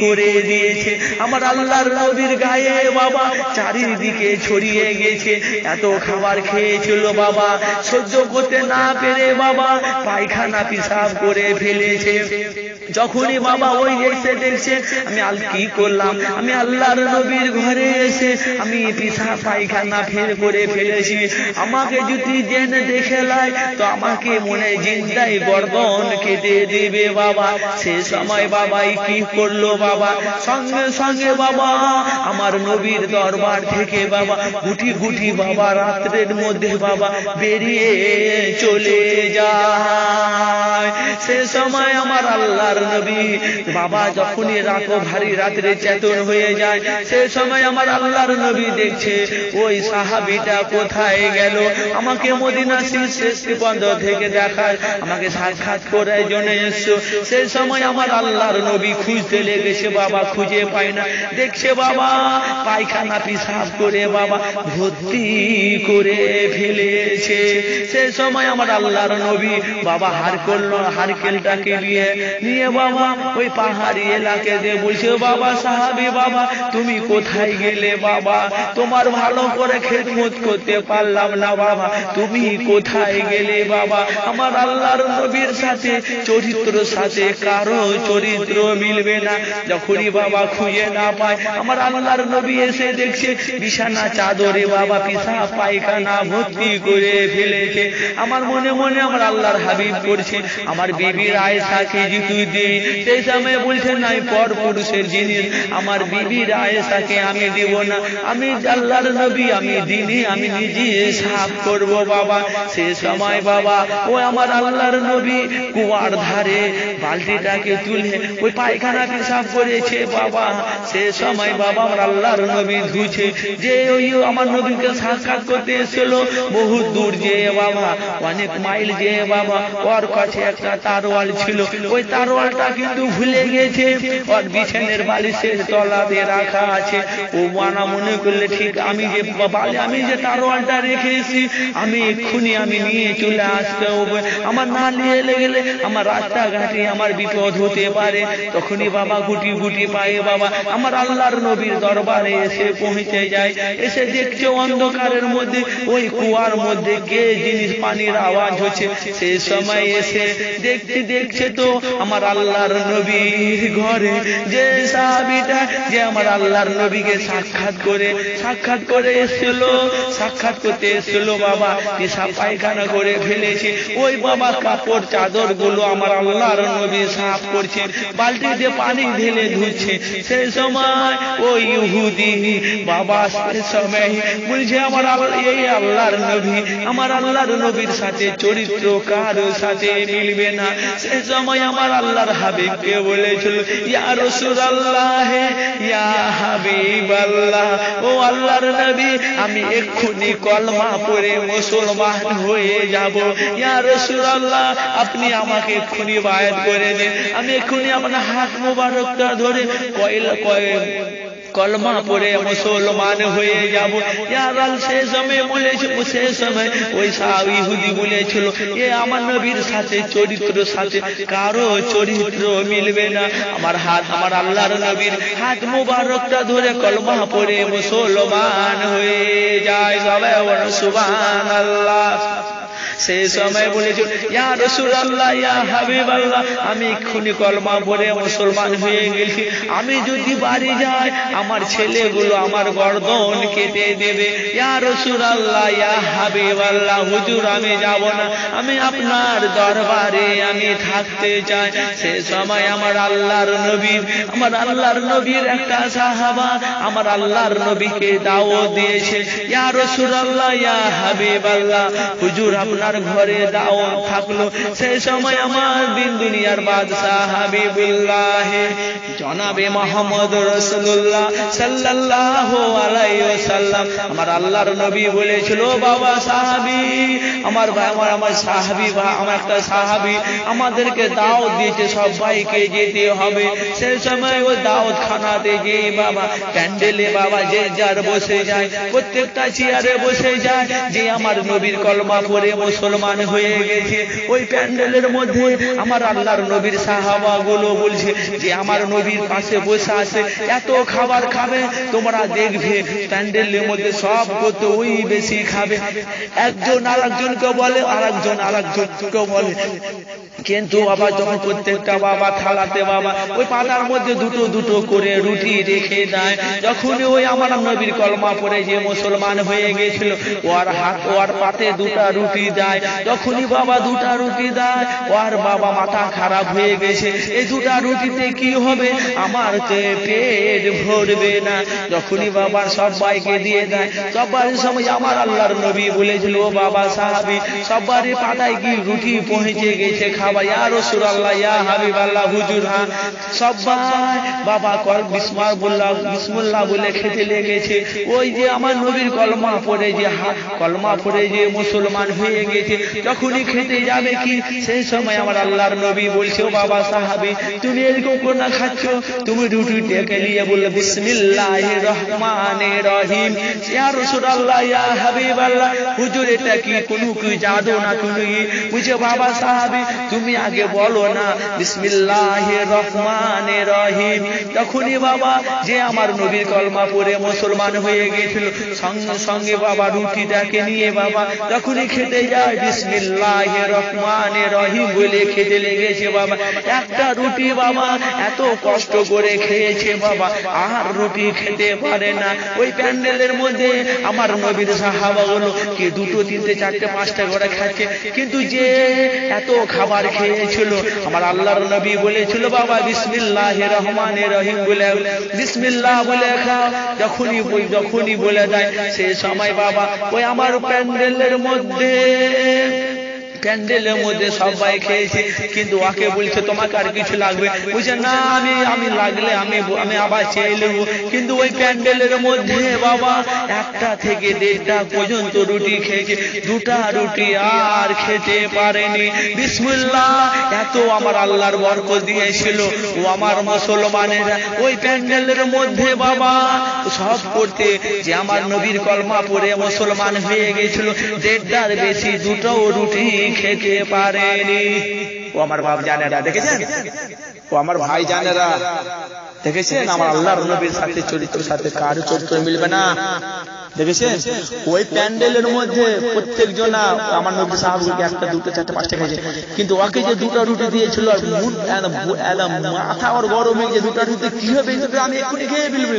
করে দিয়েছে। আমার আল্লাহর নবীর গায়ে বাবা চারিদিকে ছড়িয়ে গেছে, এত খাবার খেয়েছিল বাবা সহ্য করতে না পেরে বাবা পায়খানা পিসাব করে ফেলেছে। যখনই বাবা ওই এসে দেখছে আমি কি করলাম, আমি আল্লাহর নবীর ঘরে এসে আমি পিসাব পায়খানা ফের করে ফেলেছি, আমাকে যদি জেনে দেখে লাই তো আমাকে মনে জিন্দাই গর্দন কেটে দেবে বাবা। সে সময় বাবাই কি করলো বাবা, সঙ্গে সঙ্গে বাবা আমার নবীর দরবার থেকে বাবা গুটি গুটি বাবা রাত্রের মধ্যে বাবা বেরিয়ে চলে যায়। সে সময় আমার আল্লাহর নবী বাবা যখনই রাত ভারী রাত্রে চেতন হয়ে যায় সেই সময় আমার আল্লাহর নবী দেখছে ওই সাহাবীটা কোথায় গেল, আমাকে মদিনা শেষ পর্যন্ত থেকে দেখায়, আমাকে সাক্ষাৎ করার জন্য এসছো। সেই সময় আমার আল্লাহর নবী খুঁজতে লেগেছে বাবা, খুঁজে পায় না, দেখছে বাবা পায়খানা পিসাব করে বাবা ভর্তি করে ফেলেছে। সেই সময় আমার আল্লাহর নবী বাবা হারকেলটাকে নিয়ে বাবা ওই পাহাড়ি এলাকাতে বলছে বাবা সাহাবী বাবা তুমি কোথায় গেলে বাবা, তোমার ভালো করে খেদমত করতে পারলাম না বাবা, তুমি কোথায় গেলে বাবা। আমার আল্লাহর নবীর সাথে চরিত্রের সাথে কারো চরিত্র মিলবে না। যখনই বাবা খুঁজে না পায় আমার আল্লাহর নবী এসে দেখছে বিছানা চাদরে বাবা পিসাব পায়খানা ভর্তি করে ফেলেছে। আমার মনে মনে আমার আল্লাহর হাবিব করছে আমার বিবির আয়েশাকে জিতু দিই। সেই সময় বলছে নাই পর পুরুষের জিনিস, আমার বিবির আয়েশাকে আমি দেব না, আমি আল্লাহর নবী আমি দিনে আমি নিজে সাফ করব বাবা। সে সময় বাবা ওই আমার আল্লাহর নবী কুয়ার ধারে বালতিটাকে তুলে ওই পায়খানা পেশাব করেছে বাবা। সে সময় বাবা আমার আল্লাহর নবী ধুছে, যে ওই আমার নবীকে সাক্ষাৎ করতে এসেছিল বহু দূর যে বাবা, অনেক মাইল যে বাবা, ওর কাছে একটা তারওয়াল ছিল, ওই তারওয়ালটা কিন্তু ভুলে গেছে, ওর বিছানের বালিশের তলাতে রাখা আছে। ও মানা মনে করলে ঠিক আমি যে তারওয়ালটা রেখেছি আমি এক্ষুনি আমি নিয়ে চলে আসতে হবে, আমার না নিয়ে গেলে আমার রাস্তাঘাটে আমার বিপদ হতে পারে। তখনই বাবা গুটি গুটি পায়ে বাবা আমার আল্লাহর নবীর দরবারে এসে পৌঁছে যায়। এসে দেখছে অন্ধকারের মধ্যে ওই কুয়ার মধ্যে কে জিনিস পানির আওয়াজ হচ্ছে। সেই সময় এসে দেখছে তো আমার আল্লাহর নবীর ঘরে যে সাহাবীটা যে আমার আল্লাহর নবীকে সাক্ষাৎ করে এসেছিল, সাক্ষাৎ করতে এসেছিল বাবা পেশাব পায়খানা করে ফেলেছে। ওই বাবা কাপড় চাদর গুলো আমার আল্লাহর নবী সাফ করছে, বালতিতে পানি ঢেলে ধুচ্ছে। সেই সময় ওই ইহুদি বাবা সেই সময় বলছে আমার এই আল্লাহর নবী, আমার আল্লাহর নবীর সাথে চরিত্র কারো সাথে মিলবে না। সেই সময় আমার আল্লাহর হাবিবকে বলেছিল ইয়া রাসূলুল্লাহ ইয়া হাবিবাল্লাহ, ও আল্লাহর নবী আমি এক্ষুনি কলমা পড়ে মুসলমান হয়ে যাব। ইয়া রাসূলুল্লাহ আপনি আমাকে এক্ষুনি বায়াত করে দিন, আমি এক্ষুনি আপনার হাত মোবারকটা ধরে কলমা পড়ে মুসলমান হয়ে যাব। সেই সময় ওই ইহুদি বলেছিল এ আমার নবীর সাথে চরিত্র সাথে কারো চরিত্র মিলবে না। আমার আল্লাহর নবীর হাত মুবারকটা ধরে কলমা পড়ে মুসলমান হয়ে যায়। সবাই বলো সুবহানাল্লাহ। সেই সময় বলেছিল ইয়া রাসূলুল্লাহ ইয়া হাবিবাল্লাহ আমি এক্ষুনি কলমা পড়ে মুসলমান হয়ে গেছি, আমি যদি বাড়ি যাই আমার ছেলেগুলো আমার গর্দন কেটে দেবে। ইয়া রাসূলুল্লাহ ইয়া হাবিবাল্লাহ হুজুর আমি যাব না, আমি আপনার দরবারে আমি থাকতে চাই। সেই সময় আমার আল্লাহর নবীর একটা সাহাবা আমার আল্লাহর নবীকে দাওয়াত দিয়েছে ইয়া রাসূলুল্লাহ ইয়া হাবিবাল্লাহ হুজুর আপনার ঘরে দাওয়াত থাকলো। সেই সময় আমার দিন দুনিয়ার বাদশাহ হাবিবুল্লাহ জনাবে মুহাম্মদ রাসূলুল্লাহ সাল্লাল্লাহু আলাইহি ওয়াসাল্লাম আমার আল্লাহর নবী বলেছিল বাবা সাহাবী আমার সাহাবী বা আমার একটা সাহাবী আমাদেরকে দাওয়াত দিয়েছে সবাইকে যেতে হবে। সেই সময় ওই দাওয়াত খানাতে যে বাবা প্যান্ডেলে বাবা যে যার বসে যায়, প্রত্যেকটা চেয়ারে বসে যায়, যে আমার নবীর কলমা পড়ে মুসলমান হয়ে গেছে। ওই প্যান্ডেলের মধ্যে আমার আল্লাহর নবীর সাহাবা গুলো বলছে যে আমার নবীর পাশে বসে আছে, এত খাবার খাবে তোমরা দেখবে প্যান্ডেলের মধ্যে সব কত ওই বেশি খাবে। একজন আরেকজনকে বলে, আরেকজন আরেকজনকে বলে, কিন্তু বাবা যখন প্রত্যেকটা বাবা থালাতে বাবা ওই পাতার মধ্যে দুটো দুটো করে রুটি রেখে দেয়। যখন ওই আমার নবীর কলমা পড়ে যে মুসলমান হয়ে গেছিল ওর পাতে দুটা রুটি দেয়। দেয়, তখনই বাবা দুটা রুটি দেয়। ওর বাবা মাথা খারাপ হয়ে গেছে, এই দুটা রুটিতে কি হবে, আমার পেট ভরবে না। যখনই বাবা সবাইকে দিয়ে দেয়, সবার সময় আমার আল্লাহর নবী বলেছিল, ও বাবা সাহাবী সবারই পাতায় কি রুটি পৌঁছে গেছে খাওয়া, ইয়া রাসূলুল্লাহ ইয়া হাবিবাল্লাহ হুজুর। সবাই বাবা বিসমিল্লাহ বলে খেতে লেগেছে। ওই যে আমার নবীর কলমা পড়ে যে মুসলমান হয়ে গেছে, যখনই খেতে যাবে কি সেই সময় আমার আল্লাহর নবী বলছে, ও বাবা সাহাবী তুমি এরকম করে না খাচ্ছ, তুমি রুটি টেকে নিয়ে বললে বিসমিল্লাহির রহমানির রহিম। ইয়া রাসূলুল্লাহ ইয়া হাবিবাল্লাহ হুজুর এটা কি কোনো কি জাদু না কোনো বুঝে বাবা সাহাবী তুমি আগে বলো না বিসমিল্লাহির রহমানির রহিম। তখনই বাবা যে আমার নবীর কলমা পড়ে মুসলমান হয়ে গিয়েছিল, সঙ্গে সঙ্গে বাবা রুটিটাকে নিয়ে বাবা যখনই খেতে যায় বিসমিল্লাহির রহমানির রহিম বলে খেতে লেগেছে। বাবা একটা রুটি বাবা এত কষ্ট করে খেয়েছে বাবা, আর রুটি খেতে পারে না। ওই প্যান্ডেলের মধ্যে আমার নবীর সাহাবাগুলো কি দুটো তিনটে চারটে পাঁচটা করে খাচ্ছে, কিন্তু যে এত খাবার খেয়েছিল আমার আল্লাহর নবী বলেছিল বাবা বিসমিল্লাহির রহমানির রহিম বলে বিসমিল্লাহ বলে খাও। যখনই বলে দেয় সেই সময় বাবা ওই আমার প্যান্ডেলের মধ্যে সবাই খেয়েছে, কিন্তু ওকে বলছে তোমাকে আর কিছু লাগবে, বুঝে না আমি লাগলে আমি আবার চেয়ে নেব। কিন্তু ওই প্যান্ডেলের মধ্যে বাবা 1টা থেকে 1.5টা পর্যন্ত রুটি খেয়েছে, 2টা রুটি আর খেতে পারেনি। বিসমিল্লাহ এত আমার আল্লাহর বরকত দিয়েছিল। ও আমার মুসলমানেরা ওই প্যান্ডেলের মধ্যে বাবা সব করতে যে আমার নবীর কলমা পড়ে মুসলমান হয়ে গেছিল, 1.5টার বেশি 2টাও রুটি খেতে পারেনি। ও আমার বাপ জানেরা দেখেছেন, ও আমার ভাই জানেরা দেখেছেন, আমার আল্লাহর নবীর সাথে চরিত্রের সাথে কার চরিত্র মিলবে না। দেখেছেন ওই প্যান্ডেলের মধ্যে প্রত্যেকজন আমার নবী সাহাবীকে 1টা 2টা 4টা 5টা খেয়েছে, কিন্তু ওকে যে 2টা রুটি দিয়েছিল আর মাথা ওর গরম হয়ে যে 2টা রুটি কি হবে আমি এক্ষুনি খেয়ে ফেলবো।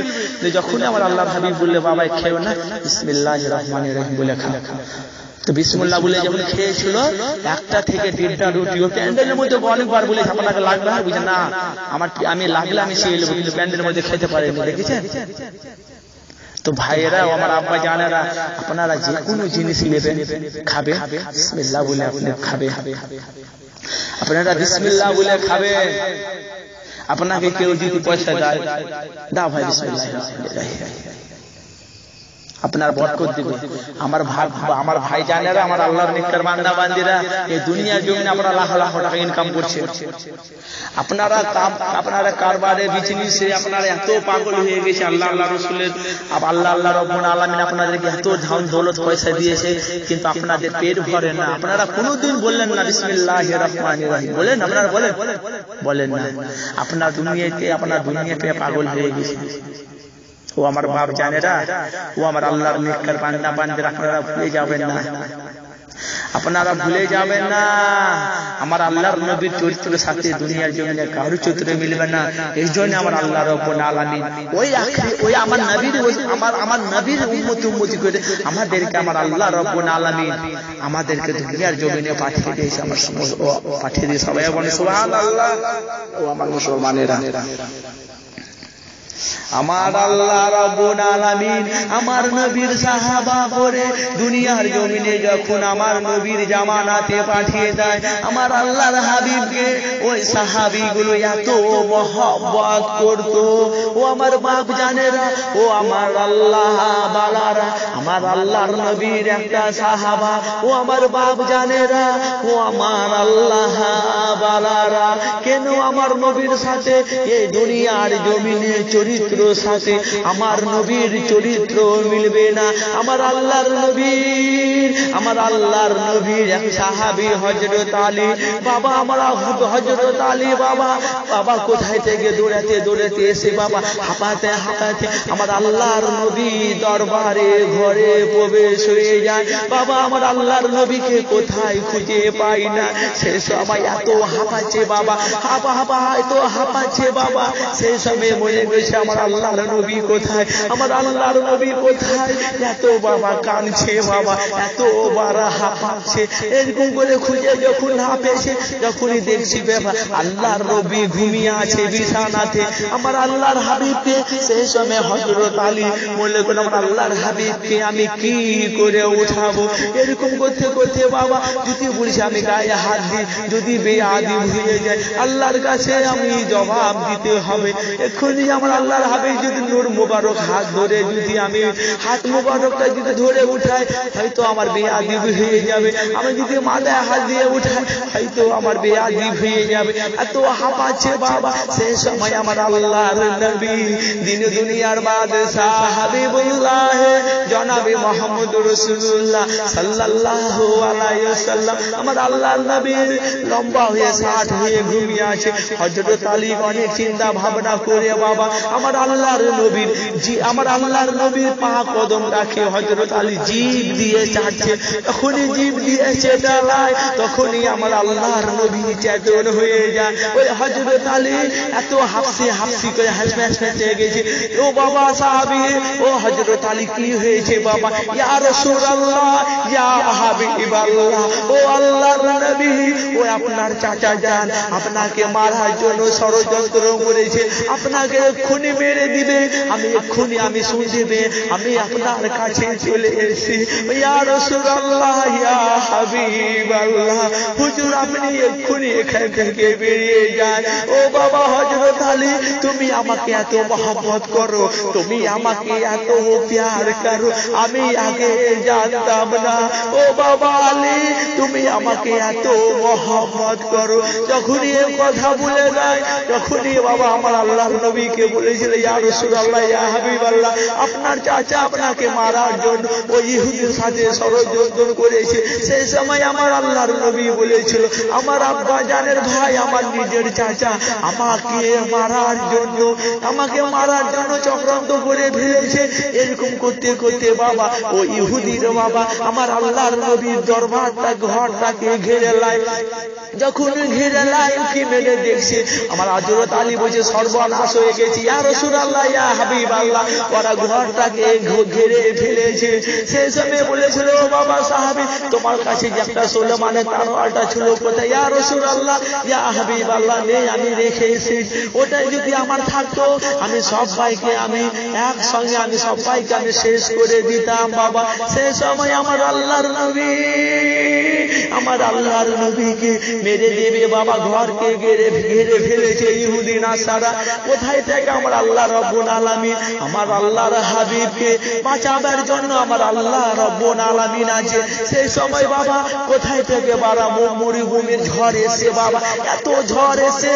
যখনই আমার আল্লাহর হাবিব বললে বাবা খেও না বিসমিল্লাহির রহমানির রহিম বলে খাও, তো বিসমিল্লাহ বলে যখন খেয়েছিল 1টা থেকে 1.5টা রুটি ও প্যান্ডেলের মধ্যে অনেকবার বলে আপনাকে লাগবে, আর বুঝে না আমি লাগলে আমি খেয়ে নেবো, কিন্তু প্যান্ডেলের মধ্যে খেতে পারেনি। দেখেছেন তো ভাইয়েরা আমার আব্বা জানেরা আপনারা যে কোনো জিনিস নেবেন খাবে বিসমিল্লাহ বলে আপনি খাবে, আপনারা বিসমিল্লাহ বলে খাবে। আপনাকে কেউ যদি পয়সা দেয় দাও ভাই বিসমিল্লাহ আপনার বরকত দিবে। আমার ভাই জানেরা আমার আল্লাহর নেককার বান্দা বান্দিরা এই দুনিয়ার জমিনে আমরা লাখ লাখ টাকা ইনকাম করছে। আপনারা কারবারে বিজনেসে আপনারা এত পাগল হয়ে গেছে, আল্লাহ রাসূলের আল্লাহ রাব্বুল আলামিন আপনাদেরকে এত ধন দৌলত পয়সা দিয়েছে, কিন্তু আপনাদের পেট ভরে না। আপনারা কোনোদিন বললেন না বিসমিল্লাহির রহমানির রহিম বলেন? আপনারা বলেন না। আপনার দুনিয়াতে পাগল হয়ে গেছে। ও আমার বাপ জানেরা, ও আমার আল্লাহর নেককার বান্দা বান্দিরা আপনারা ভুলে যাবেন না, আপনারা ভুলে যাবেন না। আমার আল্লাহর নবীর চরিত্রের সাথে দুনিয়ার জমিনে কারো চরিত্র মিলবে না। এই জন্য আমার আল্লাহ রাব্বুল আলামিন ওই আমার নবীর উম্মতি করে আমাদেরকে আমার আল্লাহ রাব্বুল আলামিন আমাদেরকে দুনিয়ার জমিনে পাঠিয়ে দিয়েছে। পাঠিয়ে দিয়ে সবাই বলে সুবহানাল্লাহ। ও আমার মুসলমানেরা, আমার আল্লাহ রাব্বুল আলামিন আমার নবীর সাহাবা করে দুনিয়ার জমিনে যখন আমার নবীর জামানাতে পাঠিয়ে দেয়, আমার আল্লাহর হাবিবকে ওই সাহাবীগুলো এত মহব্বত করত। ও আমার বাপ জানেরা, ও আমার আল্লাহ বালারা, আমার আল্লাহর নবীর একটা সাহাবা, ও আমার বাপ জানেরা, ও আমার আল্লাহ বালারা, কেন আমার নবীর সাথে এই দুনিয়ার জমিনে চরিত্র সাথে আমার নবীর চরিত্র মিলবে না। আমার আল্লাহর নবীর এক সাহাবী হযরত আলী, বাবা আমার হযরত হযরত আলী বাবা বাবা কোথায় থেকে দৌড়াতে দৌড়াতে এসে বাবা হাঁপাতে হাঁপাতে আমার আল্লাহর নবী দরবারে ঘরে প্রবেশ হয়ে যায়। বাবা আমার আল্লাহর নবীকে কোথায় খুঁজে পাই না। সেই সময় এত হাঁপাচ্ছে বাবা, হাঁপা হাঁপা এত হাঁপাচ্ছে বাবা। সেই সময় মনে গেছে আমার আল্লাহর নবী কোথায়, আমার আল্লাহর নবী কোথায়। এত বাবা কাঁদছে বাবা, এত বারা হাঁপাচ্ছে। এরকম করে খুঁজে যখন হাঁপেছে, যখনই দেখছি বাবা আল্লাহর নবী ঘুমিয়ে আছে বিছানাতে। আমার আল্লাহর হাবিবকে সেই সময় হযরত আলী বলে কোন আমার আল্লাহর হাবিবকে আমি কি করে উঠাবো। এরকম করতে করতে বাবা যদি বলছি আমি গায়ে হাত দিই, যদি বেআদব হয়ে যায় আল্লাহর কাছে আমি জবাব দিতে হবে। এক্ষুনি আমার আল্লাহর হাবিব যদি নূর মুবারক হাত ধরে যদি আমি হাত মুবারকটা যদি ধরে উঠাই, হয়তো আমার বেআদব হয়ে যাবে। আমি যদি মাথায় হাত দিয়ে উঠাই, হয়তো আমার বেআদব হয়ে যাবে। এত হাঁপাচ্ছে বাবা। সেই সময় আমার আল্লাহর নবী দিন দুনিয়ার বাদশাহ হাবিবুল্লাহ জনাবে মুহাম্মদুর রাসূলুল্লাহ সাল্লাল্লাহু আলাইহি ওয়াসাল্লাম আমার আল্লাহর নবী লম্বা হয়ে 60 হয়ে ঘুমিয়ে আছে। হযরত আলী অনেক চিন্তা ভাবনা করে বাবা আমার আল্লাহর নবীর পা কদম রাখে হযরত আলী জিভ দিয়ে চাটছে। তখনই জিভ দিয়ে চেটালায়, তখনই আমার আল্লাহর নবী চেতন হয়ে যায়। ওই হযরত আলী এত হাফসি করে হাসতে গেছে। ও বাবা সাহাবী, ও হযরত আলী কি হয়েছে বাবা? ইয়া রাসূলুল্লাহ, ইয়া হাবিবাল্লাহ, ও আল্লাহর নবী, ও আপনার চাচা যান আপনাকে মারার জন্য ষড়যন্ত্র করেছে, আপনাকে এক্ষুনি মেরে দিবে। আমি শুনতে পেয়ে আমি আপনার কাছে চলে এসেছি। ইয়া রাসূলুল্লাহ, ইয়া হাবিবাল্লাহ, হুজুর আপনি এক্ষুনি এখান থেকে বেরিয়ে যান। ও বাবা হযরত আলী, তুমি আমাকে এত মহব্বত করো, তুমি আমাকে এত প্যার করো, আমি আগে জানতাম না। ও বাবা আলী, তুমি আমাকে এত মহব্বত করো। যখনই এই কথা বলে যায়, তখনই বাবা আমার আল্লাহর নবীকে বলেছিল ইয়া রাসূলুল্লাহ, ইয়া হাবিবাল্লাহ, আপনার চাচা আপনাকে মারার জন্য ওই ইহুদির সাথে ষড়যন্ত্র করেছে। সেই সময় আমার আল্লাহর নবী বলেছিল আমার আব্বা জানের ভাই, আমার নিজের চাচা আমাকে মারার জন্য চক্রান্ত করে ফেলেছে। এরকম করতে করতে বাবা ও ইহুদির বাবা আমার আল্লাহর নবীর দরবারটা ঘরটাকে ঘিরে লাই। যখন ঘিরে লাই কি মেরে দেখছে আমার হযরত আলী বলছে সর্বনাশ হয়ে গেছে। ইয়া রাসূলুল্লাহ, ইয়া হাবিবাল্লাহ, ওরা ঘরটাকে ঘিরে ফেলেছে। সেই সময় বলেছিল বাবা সাহাবী, তোমার কাছে যে একটা সুলেমানের তরবারটা ছিল কোথায়? ইয়া রাসূলুল্লাহ, ইয়া হাবিবাল্লাহ, নেই, আমি রেখে এসেছি। ওটাই যদি আমার থাকতো আমি সবাইকে শেষ করে দিতাম বাবা। সেই সময় আমার আল্লাহর নবীকে মেরে দেবে বাবা। ঘরকে ঘিরে ফেলেছে ইহুদি নাসারা। কোথায় থেকে আমার আল্লাহ রব্বুল আলামিন আমার আল্লাহর হাবিবকে বাঁচাবার জন্য আমার আল্লাহ রব্বুল আলামিন আছে। সেই সময় বাবা কোথায় থেকে বাবা মরুভূমির ঝড় এসে বাবা, এত ঝড় এসে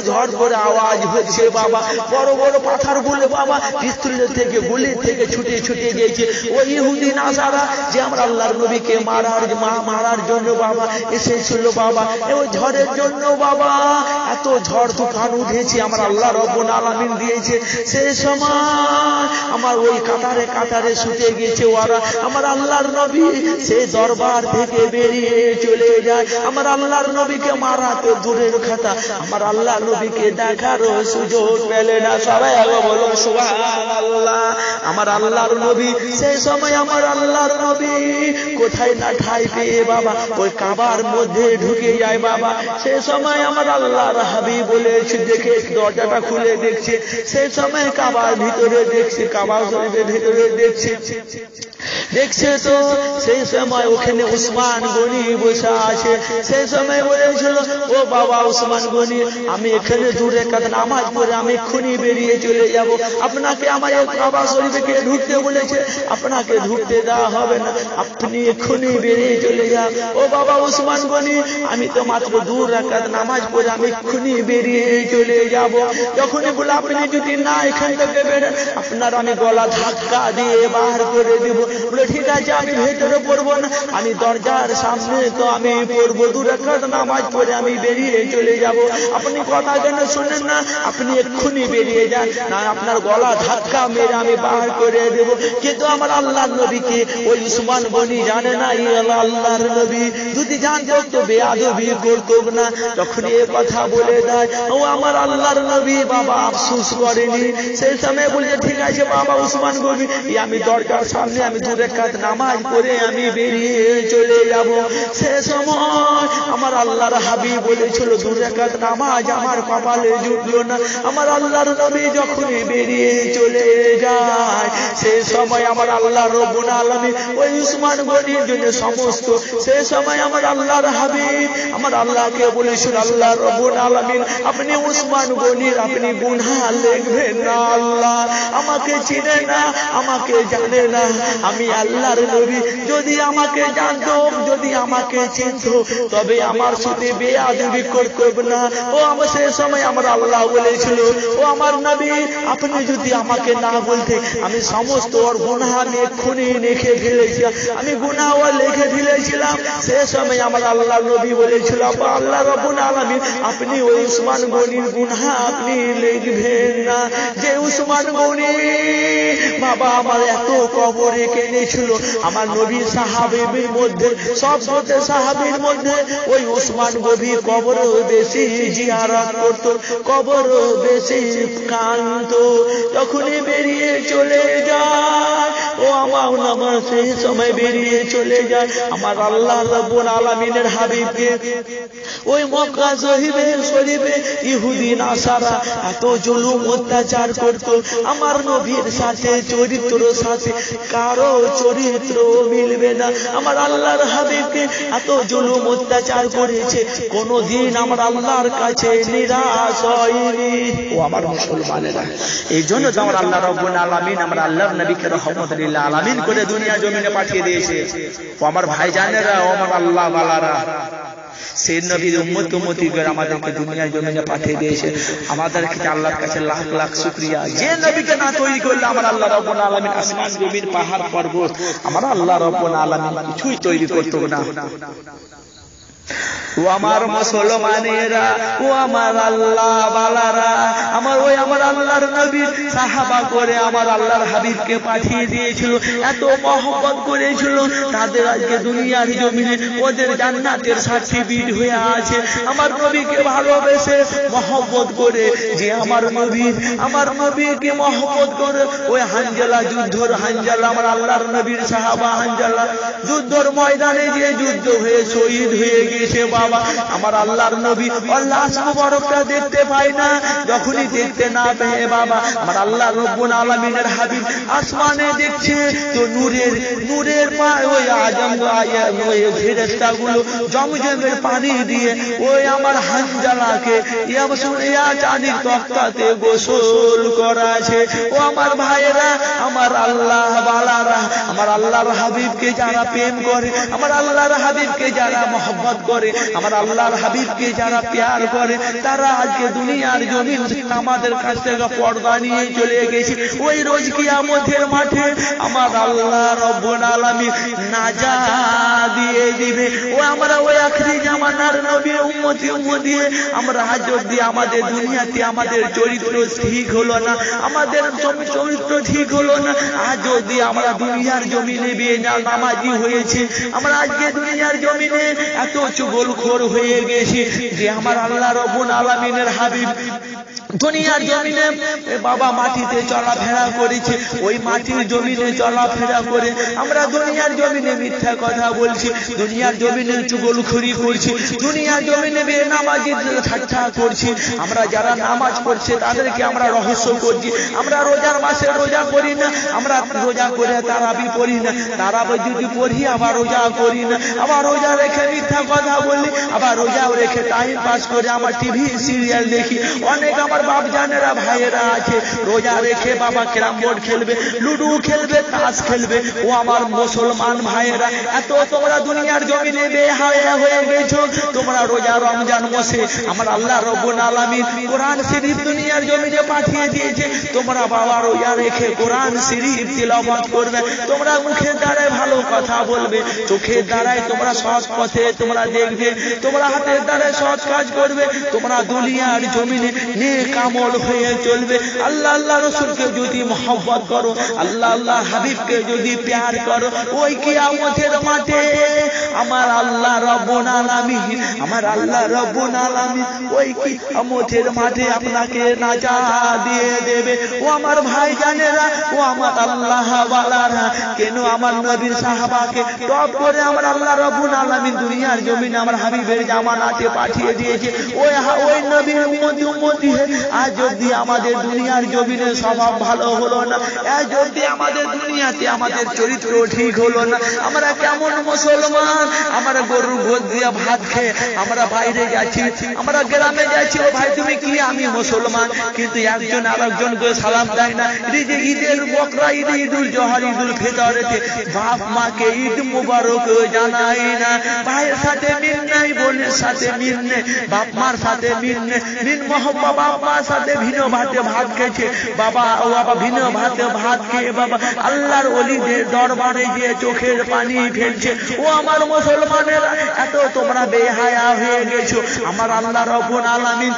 ঝড় করে আওয়াজ হচ্ছে বাবা। বড় বড় পাথর গুলো বাবা পিস্তলের থেকে গুলি থেকে ছুটে গেছে। ওই ইহুদি নাসারা যে আমার আল্লাহর নবীকে মারার জন্য বাবা এসেছিল বাবা। ওই ঝড়ের জন্য বাবা এত ঝড় তুফান উঠেছে আমার আল্লাহ রব্বুল আলামিন দিয়েছে। সেই সময় আমার ওই কাতারে ছুটে গেছে ওরা। আমার আল্লাহর নবী সেই দরবার থেকে বেরিয়ে চলে যায়। আমার আল্লাহর নবীকে মারা তো দূরের কথা, আমার আল্লাহ নবীকে দেখারও সুযোগ পেলে না। সবাই আগে বলো সুবহানাল্লাহ। আমার আল্লাহর নবী সেই সময় আমার আল্লাহর নবী কোথায় না ঠাই পেয়ে বাবা ওই কাবার মধ্যে ঢুকে যায় বাবা। সেই সময় আমার আল্লাহর হাবিব বলেছে দেখে দরজাটা খুলে দেখছে। সেই সময় কাবার ভিতরে দেখছে, কাবা শরীফের ভিতরে দেখছে তো সেই সময় ওখানে উসমান গনি বসে আছে। সেই সময় বলেছিল ও বাবা উসমান গনি, আমি এখানে দূরে কাজ নামাজ পড়ে আমি এক্ষুনি বেরিয়ে চলে যাব। আপনাকে আমার কাবা শরীফে ঢুকতে বলেছে, আপনাকে ঢুকতে দেওয়া হবে না, আপনি এক্ষুনি বেরিয়ে চলে যান। ও বাবা উসমান গনি, আমি তো মাত্র 2 রাকাত নামাজ পড়ে আমি এক্ষুনি বেরিয়ে চলে যাব। যখনই বলে আপনি যদি না এখান থেকে বেরোন আপনার আমি গলা ধাক্কা দিয়ে বাহির করে দেব। বলে ঠিক আছে আমি ভেতরে পড়বো না, আমি দরজার সামনে তো আমি পড়বো, 2 রাকাত নামাজ পড়ে আমি বেরিয়ে চলে যাব। আপনি কথা কেন শোনেন না? আপনি এক্ষুনি বেরিয়ে যান, না আপনার গলা ধাক্কা মেরে আমি বার করে দেব। কিন্তু আমার আল্লাহর নবীকে ওই উসমান গনি জানে না আল্লাহর নবী, যদি জানতো তো বেয়াদবি করতো না। যখন এ কথা বলে দেয় ও আমার আল্লাহর নবী বাবা আফসোস করেনি, সেই সময় বলছে ঠিক আছে বাবা উসমান গনি, আমি দরজার সামনে আমি 2 রাকাত নামাজ পড়ে আমি বেরিয়ে চলে যাব। সে সময় আমার আল্লাহর হাবিব বলেছিল 2 রাকাত নামাজ আমার কপালে জুটলো না। আমার আল্লাহর নবী যখন বেরিয়ে চলে যায় সেই সময় আমার আল্লাহ রব্বুল আলামিন ওই উসমান গনির জন্য সমস্ত, সেই সময় আমার আল্লাহর হাবিব আমার আল্লাহকে বলেছিল আল্লাহ রব্বুল আলামিন আপনি উসমান গনির আপনি গুনাহ লিখবেন না, আল্লাহ আমাকে চিনে না, আমাকে জানে না, আমি আল্লাহর নবী, যদি আমাকে জানতো, যদি আমাকে চিনতো তবে আমার সাথে বেয়াদবি করতো না। ও আমার সেই সময় আমার আল্লাহ বলেছিল ও আমার নবী আপনি যদি আমাকে না বলতে আমি সমস্ত ওর গুনাহ আমি এক্ষুনি লিখে ফেলেছিলাম, আমি গুনাহ লিখে ফেলেছিলাম। সেই সময় আমার আল্লাহ নবী বলেছিল আল্লাহ রব্বুল আলামিন আপনি ওই উসমান গনির গুনাহ আপনি লিখবেন না, যে উসমান গনি বাবা আমার এত কবরে কেঁদেছিল। আমার নবীর সাহাবীর মধ্যে সবচেয়ে সাহাবীর মধ্যে ওই উসমান গনি কবর বেশি জিয়ারত করত, কবর বেশি কাঁদতো। যখনই বেরিয়ে চলে যায় ও আমার সেই সময় বেরিয়ে চলে যায় আমার আল্লাহ রাব্বুল আলামিনের হাবিবকে ওই মক্কা শরীফে ইহুদি নাসারা এত জুলুম অত্যাচার করত। আমার নবীর সাথে চরিত্রের সাথে কারো চরিত্র মিলবে না। আমার আল্লাহর হাবিবকে এত জুলুম অত্যাচার করেছে, কোনদিন আমার আল্লাহর কাছে নিরাশ হয়নি। ও আমার মুসলমানেরা, এই জন্য তো আমার আল্লাহ রাব্বুল আলামিন আমার আল্লাহর নবীকে রহমতুল লিল আলামিন করে দুনিয়া জমিনে পাঠিয়ে দিয়েছে। ও আমার ভাইজানেরা, ও আমার আল্লাহ ওয়ালারা, সেই নবীর উম্মতি করে আমাদেরকে দুনিয়ার জমিনে পাঠিয়ে দিয়েছে। আমাদেরকে আল্লাহর কাছে লাখ লাখ শুকরিয়া, যে নবীকে না তৈরি করলে আমার আল্লাহ রাব্বুল আলামিন আসমান জমিন পাহাড় পর্বত আমার আল্লাহ রাব্বুল আলামিন কিছুই তৈরি করতো না। ও আমার মুসলমানেরা, ও আমার আল্লাহ ওয়ালারা, আমার আল্লাহর নবী সাহাবা করে আমার আল্লাহর হাবিবকে পাঠিয়ে দিয়েছিল, এত মহব্বত করেছিল তাদের আজকে দুনিয়ার জমিনে ওদের জান্নাতের সার্টিফিকেট হয়ে আছে। আমার নবীকে ভালোবেসে মহব্বত করে যে আমার নবীকে মহব্বত করে ওই হানজালা যুদ্ধর হানজালা আমার আল্লাহর নবীর সাহাবা হানজালা যুদ্ধর ময়দানে যে যুদ্ধ হয়ে শহীদ হয়ে গেছে বাবা, আমার আল্লাহর নবী লাশ মুবারকটা দেখতে পায় না। যখনই দেখতে না পেয়ে বাবা আমার আল্লাহ রব্বুল আলামিনের হাবিব আসমানে দেখছে তো নূরের ওই আজম ওই ফেরেশতাগুলো জমজমের পানি দিয়ে ওই আমার হানজালাকে ইয়া চাঁদির তক্তাতে গোসল করাছে। ও আমার ভাইয়েরা, আমার আল্লাহ ওয়ালারা, আমার আল্লাহর হাবিবকে যারা প্রেম করে, আমার আল্লাহর হাবিবকে যারা মহব্বত করে, আমার আল্লাহর হাবিবকে যারা প্যার করে, তারা আজকে দুনিয়ার জমিন আমাদের কাছ থেকে পর্দা নিয়ে চলে গেছে। ওই রোজ কিয়ামতের মাঠে আমার আল্লাহ রব্বুল আলামিন নাজাত দিয়ে দিবে। ও আমরা ওই আখরি জামানার নবীর উম্মতি আমরা আজ অবধি আমাদের দুনিয়াতে আমাদের চরিত্র ঠিক হলো না, আমাদের চরিত্র ঠিক হলো না। আজ অবধি আমরা দুনিয়ার জমিনে নামাজি হয়েছি, আমরা আজকে দুনিয়ার জমিনে এত চুগলখোর হয়ে গেছি যে আমার আল্লাহ রব্বুল আলামিনের হাবিব দুনিয়ার জমিনে বাবা মাটিতে চলাফেরা করেছে, ওই মাটির জমিনে চলাফেরা করে আমরা দুনিয়ার জমিনে মিথ্যা কথা বলছি, দুনিয়ার জমিনে চুগলখড়ি করছি, দুনিয়ার জমিনে বেনামাজিদের ঠাট্টা করছি। আমরা যারা নামাজ পড়ছে তাদেরকে আমরা রহস্য করছি, আমরা রোজার মাসে রোজা করি না, আমরা রোজা করে তারাবি পড়ি না, তারাবি যদি পড়ি আবার রোজা করি না, আবার রোজা রেখে মিথ্যা কথা বলি, আবার রোজাও রেখে টাইম পাস করে আমার টিভি সিরিয়াল দেখি। অনেক আমার বাপ জানেরা ভাইয়েরা আছে রোজা রেখে বাবা ক্যারাম বোর্ড খেলবে, লুডু খেলবে, তাস খেলবে। ও আমার মুসলমান ভাইয়েরা, এত তোমরা দুনিয়ার জমিনে বেহায়া হয়ে গেছো। তোমরা রোজা রমজান মাসে আমার আল্লাহ রব্বুল আলামিন কোরআন শরীফ দুনিয়ার জমিনে পাঠিয়ে দিয়েছে। তোমরা বাবা রোজা রেখে কোরআন শরীফ তিলাওয়াত করবে, তোমরা মুখের দ্বারায় ভালো কথা বলবে, চোখের দ্বারায় তোমরা সৎ পথে তোমরা দেখবে, তোমরা হাতের দ্বারায় সৎ কাজ করবে, তোমরা দুনিয়ার জমিনে নেক আমল হয়ে চলবে। আল্লাহ আল্লাহ রাসূলকে যদি মহব্বত করো, আল্লাহ আল্লাহ হাবিবকে যদি প্যার করো, ওই কিয়ামতের মাঠে আমার আল্লাহ রব্বুল আলামিন, আমার আল্লাহ রব্বুল আলামিন ওই কিয়ামতের মাঠে আপনাকে নাজাত দিয়ে দেবে। ও আমার ভাই জানেরা, ও আমার আল্লাহ ওয়ালারা, কেন আমার নবীর সাহাবাকে টপ করে আমার আল্লাহ রব্বুল আলামিন দুনিয়ার জমিনে আমার হাবিবের জামানাতে পাঠিয়ে দিয়েছে। ওই নবীর উম্মতি আজ যদি আমাদের দুনিয়ার জমিনে স্বভাব ভালো হলো না, আজ যদি আমাদের দুনিয়াতে আমাদের চরিত্র ঠিক হলো না, আমরা কেমন মুসলমান? আমরা গরুর গোদ দিয়ে ভাত খেয়ে আমরা বাইরে যাচ্ছি, আমরা গ্রামে যাচ্ছি, ও ভাই তুমি কি? আমি মুসলমান। কিন্তু একজন আরেকজনকে সালাম দেয় না। ঈদের বকরা ঈদ, ঈদুল জোহর, ঈদুল ফিতরেতে বাপ মাকে ঈদ মুবারক জানাই না। ভাইয়ের সাথে মিল নাই, বোনের সাথে মিল নেই, বাপ মার সাথে মিল নেই, মিল মহব্বত বাপ মার সাথে ভিন্ন ভাতে ভাত খেয়েছে বাবা, ও বাবা ভিন্ন ভাতে ভাত খেয়ে বাবা আল্লাহর ওলিদের দরবারে গিয়ে চোখের পানি ফেলছে। ও আমার মুসলমানেরা, এত তোমরা বেহায়া হয়ে গেছো। আমার আল্লাহ রব্বুল আলামিন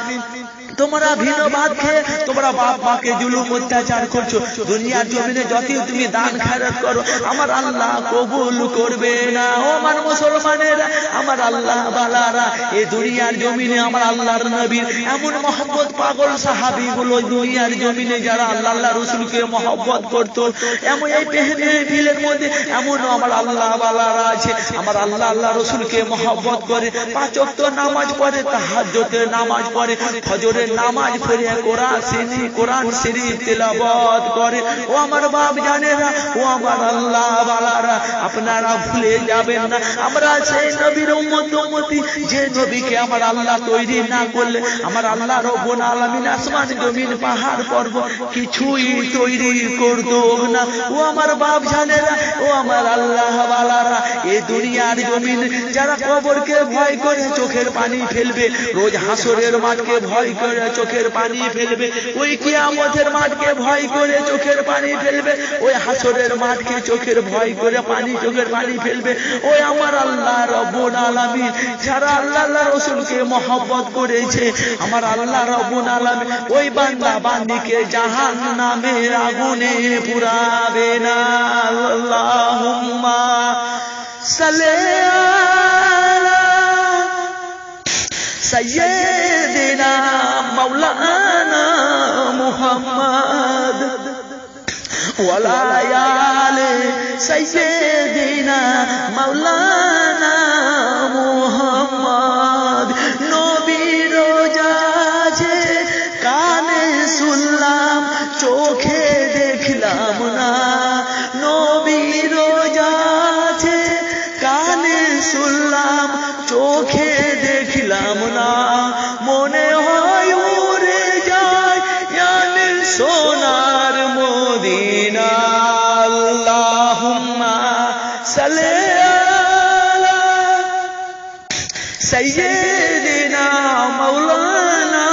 তোমরা ভিন্ন ভাত খেয়ে তোমরা বাপ মাকে জুলুম অত্যাচার করছো। দুনিয়ার জমিনে যতই তুমি দান খয়রাত করো আমার আল্লাহ কবুল করবে না। ও আমার মুসলমানেরা, আমার আল্লাহ বালারা, এই দুনিয়ার জমিনে আমার আল্লাহর নবীর এমন মহব্বত পাগল সাহাবীগুলো দুনিয়ার জমিনে যারা আল্লাহ আল্লাহ রাসূলকে মহব্বত করতো, এমন এই মেহফিলের মধ্যে এমন আমার আল্লাহ বালারা আছে আমার আল্লাহ আল্লাহ রাসূলকে মহব্বত করে, পাঁচ ওয়াক্ত নামাজ পড়ে, তাহাজ্জুদের নামাজ পড়ে, ফজরের নামাজ পড়ে কোরআন শরীফ তেলাওয়াত করে। ও আমার বাপ জানেরা, ও আমার আল্লাহ বালারা, আপনারা ভুলে যাবেন না আমরা সেই নবীর উম্মতি, যে নবীকে আমার আল্লাহ তৈরি না করলে আমার আল্লাহ রব্বুল আলামিন আসমান জমিন পাহাড় পর্বত কিছুই তৈরি করতো না। ও আমার বাপ জানেরা, ও আমার আল্লাহ বালারা, এই দুনিয়ার জমিন যারা কবরকে ভয় করে চোখের পানি ফেলবে, রোজ হাসরের মাঠকে ভয় করে চোখের পানি ফেলবে, ওই কিয়ামতের মাঠকে ভয় করে চোখের পানি ফেলবে, ওই হাসরের মাঠকে চোখের ভয় করে চোখের পানি ফেলবে। ওই আমার আল্লাহ রব্বুল আলামিন যারা আল্লাহ আল্লাহ রাসূলকে মহব্বত করেছে আমার আল্লাহ রব্বুল আলামিন ওই বান্দা বান্দিকে জাহান্নামের আগুনে পুরাবে না। আল্লাহুম্মা সাল্লি আলা সাইয়্যিদিনা মাওলানা মুহাম্মদ ওয়ালা আলি সাইয়্যিদিনা মাওলানা মুহাম্মদ। নবীর রোজা আছে কানে শুনলাম চোখে দেখলাম না, নবীর রোজা আছে কানে শুনলাম চোখে দেখলাম না, মনে হয় উড়ে যায় জানে সোনার মদিনা। আল্লাহুম্মা সাল্লি আলা সাইয়্যিদিনা মাওলানা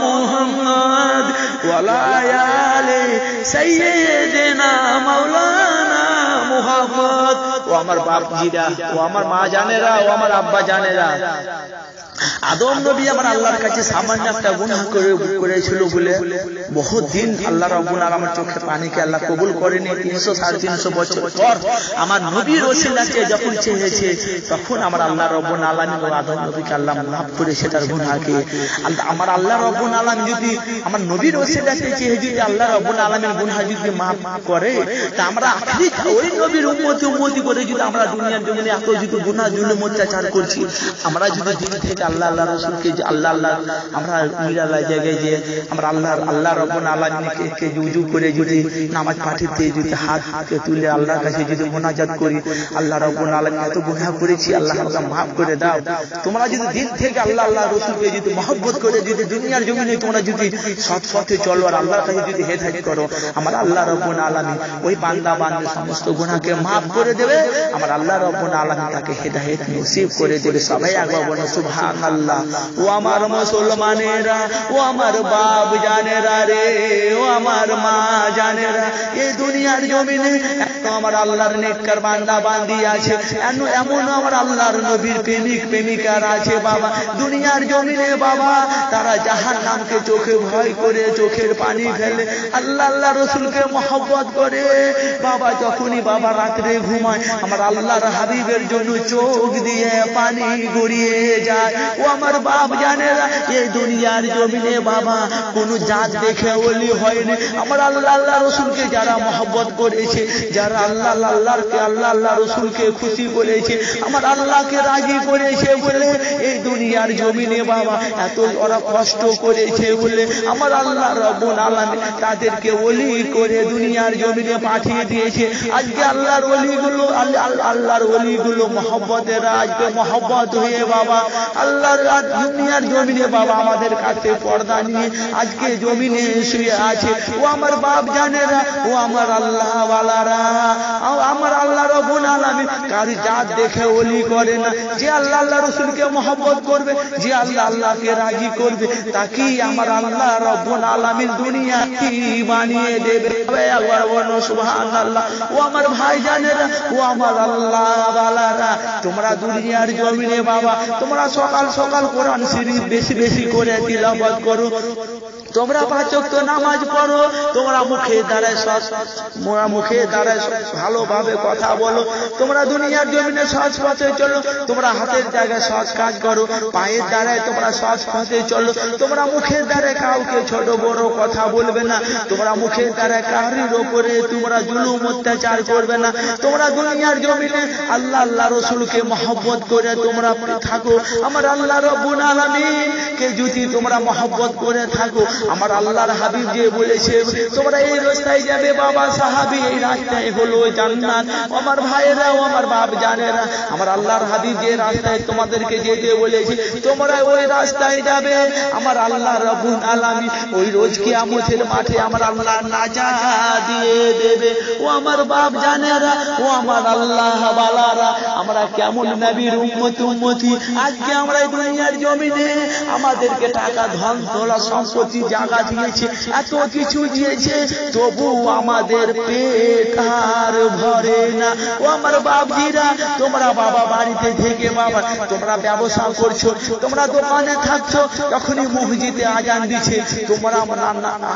মুহাম্মদ ওয়ালা আলি সাইয়্যিদিনা মাওলানা মুহাম্মদ। ও আমার বাপ জিরা, ও আমার মা জানেরা, ও আমার আব্বা জানেরা, আদম নবী আমার আল্লাহর কাছে সামান্য একটা গুনাহ করেছিল বলে বহুত দিন আল্লাহ রাব্বুল আলামিন চোখে পানিকে আল্লাহ কবুল করেনি। 300-350 বছর পর আমার নবীর ওসিলাতে যখন চেয়েছে তখন আমার আল্লাহ রাব্বুল আলামিন ও আদম নবীকে আল্লাহ মাফ করে সেটার গুনাহকে আমার আল্লাহ রাব্বুল আলামিন যদি আমার নবীর ওসিলাতে চেয়ে যদি আল্লাহ রাব্বুল আলামিন গুনাহ যদি মাফ করে, তা আমরা আখিরি ওই নবীর উম্মতি করে যদি আমরা দুনিয়ার জমিনে এত যদি গুনাহ জুলুম অত্যাচার করছি, আমরা যদি দিন থেকে আল্লাহ আল্লাহ রাসূলকে যে আল্লাহ আল্লাহ আমরা মিরালা জায়গায় যে আমরা আল্লাহর রাব্বুল আলামিনকে উজু করে যদি নামাজ পাঠিতে যদি হাতকে তুলে আল্লাহর কাছে যদি মোনাজাত করি, আল্লাহ রাব্বুল আলামিন এত গুনাহ করেছি, আল্লাহ আমাকে মাফ করে দাও। তোমরা যদি দিল থেকে আল্লাহ রাসূলকে যদি মহব্বত করে যদি দুনিয়ার জমিনে তোমরা যদি সৎ পথে চলো আর আল্লাহর কাছে যদি হেদায়েত করো, আমার আল্লাহ রাব্বুল আলামিন ওই বান্দা বান্দার সমস্ত গুনাহকে মাফ করে দেবে। আমার আল্লাহ রাব্বুল আলামিন তাকে হেদায়েত নসিব করে দেবে। সবাই একবার বলো সুবহানাল্লাহ। ও আমার মুসলমানেরা, ও আমার বাপ জানেরা রে, ও আমার মা জানেরা, এই দুনিয়ার জমিনে আমার আল্লাহর নেককার বান্দা বান্দি আছে, এমন আমার আল্লাহর নবীর প্রেমিক প্রেমিকার আছে বাবা দুনিয়ার জমিনে বাবা। তারা জাহান্নামকে চোখে ভয় করে চোখের পানি ফেলে, আল্লাহ রাসূলকে মহব্বত করে বাবা। যখনই বাবা রাত্রে ঘুমায় আমার আল্লাহর হাবিবের জন্য চোখ দিয়ে পানি গড়িয়ে যায়। ও আমার বাপ জানেরা, এই দুনিয়ার জমিনে বাবা কোন জাত দেখে ওলি হয়নি। আমার আল্লাহ রাসূলকে যারা মহব্বত করেছে, যারা আল্লাহ রাসূলকে খুশি করেছে, আমার আল্লাহকে রাজি করেছে বলে এই দুনিয়ার জমিনে বাবা এত ওরা কষ্ট করেছে বলে আমার আল্লাহ রাব্বুল আলামিন তাদেরকে ওলি করে দুনিয়ার জমিনে পাঠিয়ে দিয়েছে। আজকে আল্লাহর ওলিগুলো মহব্বতের আজকে মহব্বত হয়ে বাবা আল্লাহর দুনিয়ার জমিনে বাবা আমাদের কাছে পর্দা নিয়ে আজকে জমিনে শুয়ে আছে। ও আমার বাপ জানেরা, ও আমার আল্লাহ ওয়ালারা, আমার আল্লাহ রাব্বুল আলামিন কার জাত দেখে ওলি করে না। যে আল্লাহ রাসূলকে মহব্বত করবে, যে আল্লাহকে রাজি করবে, তাকেই আমার আল্লাহ রাব্বুল আলামিন দুনিয়াতে বানিয়ে দেবে। একবার বলো সুবহানাল্লাহ। ও আমার ভাই জানেরা, ও আমার আল্লাহ ওয়ালারা, তোমরা দুনিয়ার জমিনে বাবা তোমরা সকাল সকাল কোরআন শরীফ বেশি বেশি করে তিলাওয়াত করো, তোমরা 5 ওয়াক্ত নামাজ পড়ো, তোমরা মুখে দ্বারায় ভালোভাবে কথা বলো, তোমরা দুনিয়ার জমিনে সৎ পথে চলো, তোমরা হাতের জায়গায় সৎ কাজ করো, পায়ের দ্বারায় তোমরা সৎ পথে চলো, তোমরা মুখের দ্বারায় কাউকে ছোট বড় কথা বলবে না, তোমরা মুখের দ্বারায় কারোর উপরে তোমরা জুলুম অত্যাচার করবে না, তোমরা দুনিয়ার জমিনে আল্লাহ রাসূলকে মহব্বত করে তোমরা থাকো। আমার আল্লাহ রাব্বুল আলামিন কে যদি তোমরা মহব্বত করে থাকো, আমার আল্লাহর হাবিব যে বলেছে তোমরা এই রাস্তায় যাবে বাবা সাহাবী, এই রাস্তায় হলো জান্নাত। আমার ভাইয়েরা, ও আমার বাপ জানেরা, আমার আল্লাহর হাবিব যে রাস্তায় তোমাদেরকে যেতে বলেছে তোমরা ওই রাস্তায় যাবে। আমার আল্লাহ রাব্বুল আলামিন ওই রোজ কিয়ামতের মাঠে আমার আল্লাহ নাজাত দিয়ে দেবে। ও আমার বাপ জানেরা, ও আমার আল্লাহ ওয়ালারা, আমরা কেমন নবীর উম্মতি আজকে আমরা এই দুনিয়ার জমিনে আমাদেরকে টাকা ধন দৌলত সম্পত্তি জায়গা দিয়েছে, এত কিছু দিয়েছে, তবু আমাদের পেট আর ভরে না। ও আমার বাপজিরা, তোমরা বাবা বাড়িতে থেকে বাবা তোমরা ব্যবসা করছো, তোমরা দোকানে থাকছো, যখনই মসজিদে আজান দিচ্ছে তোমরা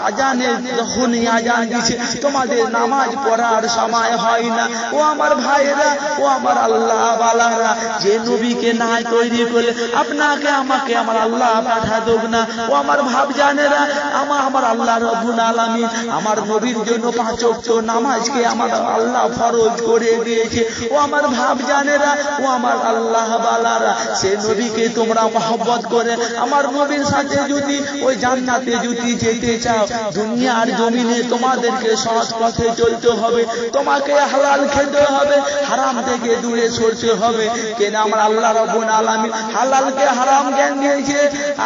আজানে যখনই আজান দিচ্ছে তোমাদের নামাজ পড়ার সময় হয় না। ও আমার ভাইরা, ও আমার আল্লাহ ওয়ালারা, যে নবীকে না তৈরি করলে আপনাকে আমাকে আমার আল্লাহ পাঠাতো না। ও আমার ভাব জানেরা, আমার আল্লাহ রাব্বুল আলামিন আমার নবীর জন্য 5 ওয়াক্ত নামাজকে আমার আল্লাহ ফরজ করে দিয়েছে। ও আমার ভাব জানেরা, ও আমার আল্লাহ ওয়ালারা, সেই নবীকে তোমরা মহব্বত করে আমার নবীর সাথে যদি ওই জান্নাতে যদি যেতে চাও, দুনিয়ার জমিনে তোমাদেরকে সৎ পথে চলতে হবে, তোমাকে হালাল খেতে হবে, হারাম থেকে দূরে সরতে হবে। কেন আমার আল্লাহ রাব্বুল আলামিন হালালকে হারাম জ্ঞান দিয়েছে,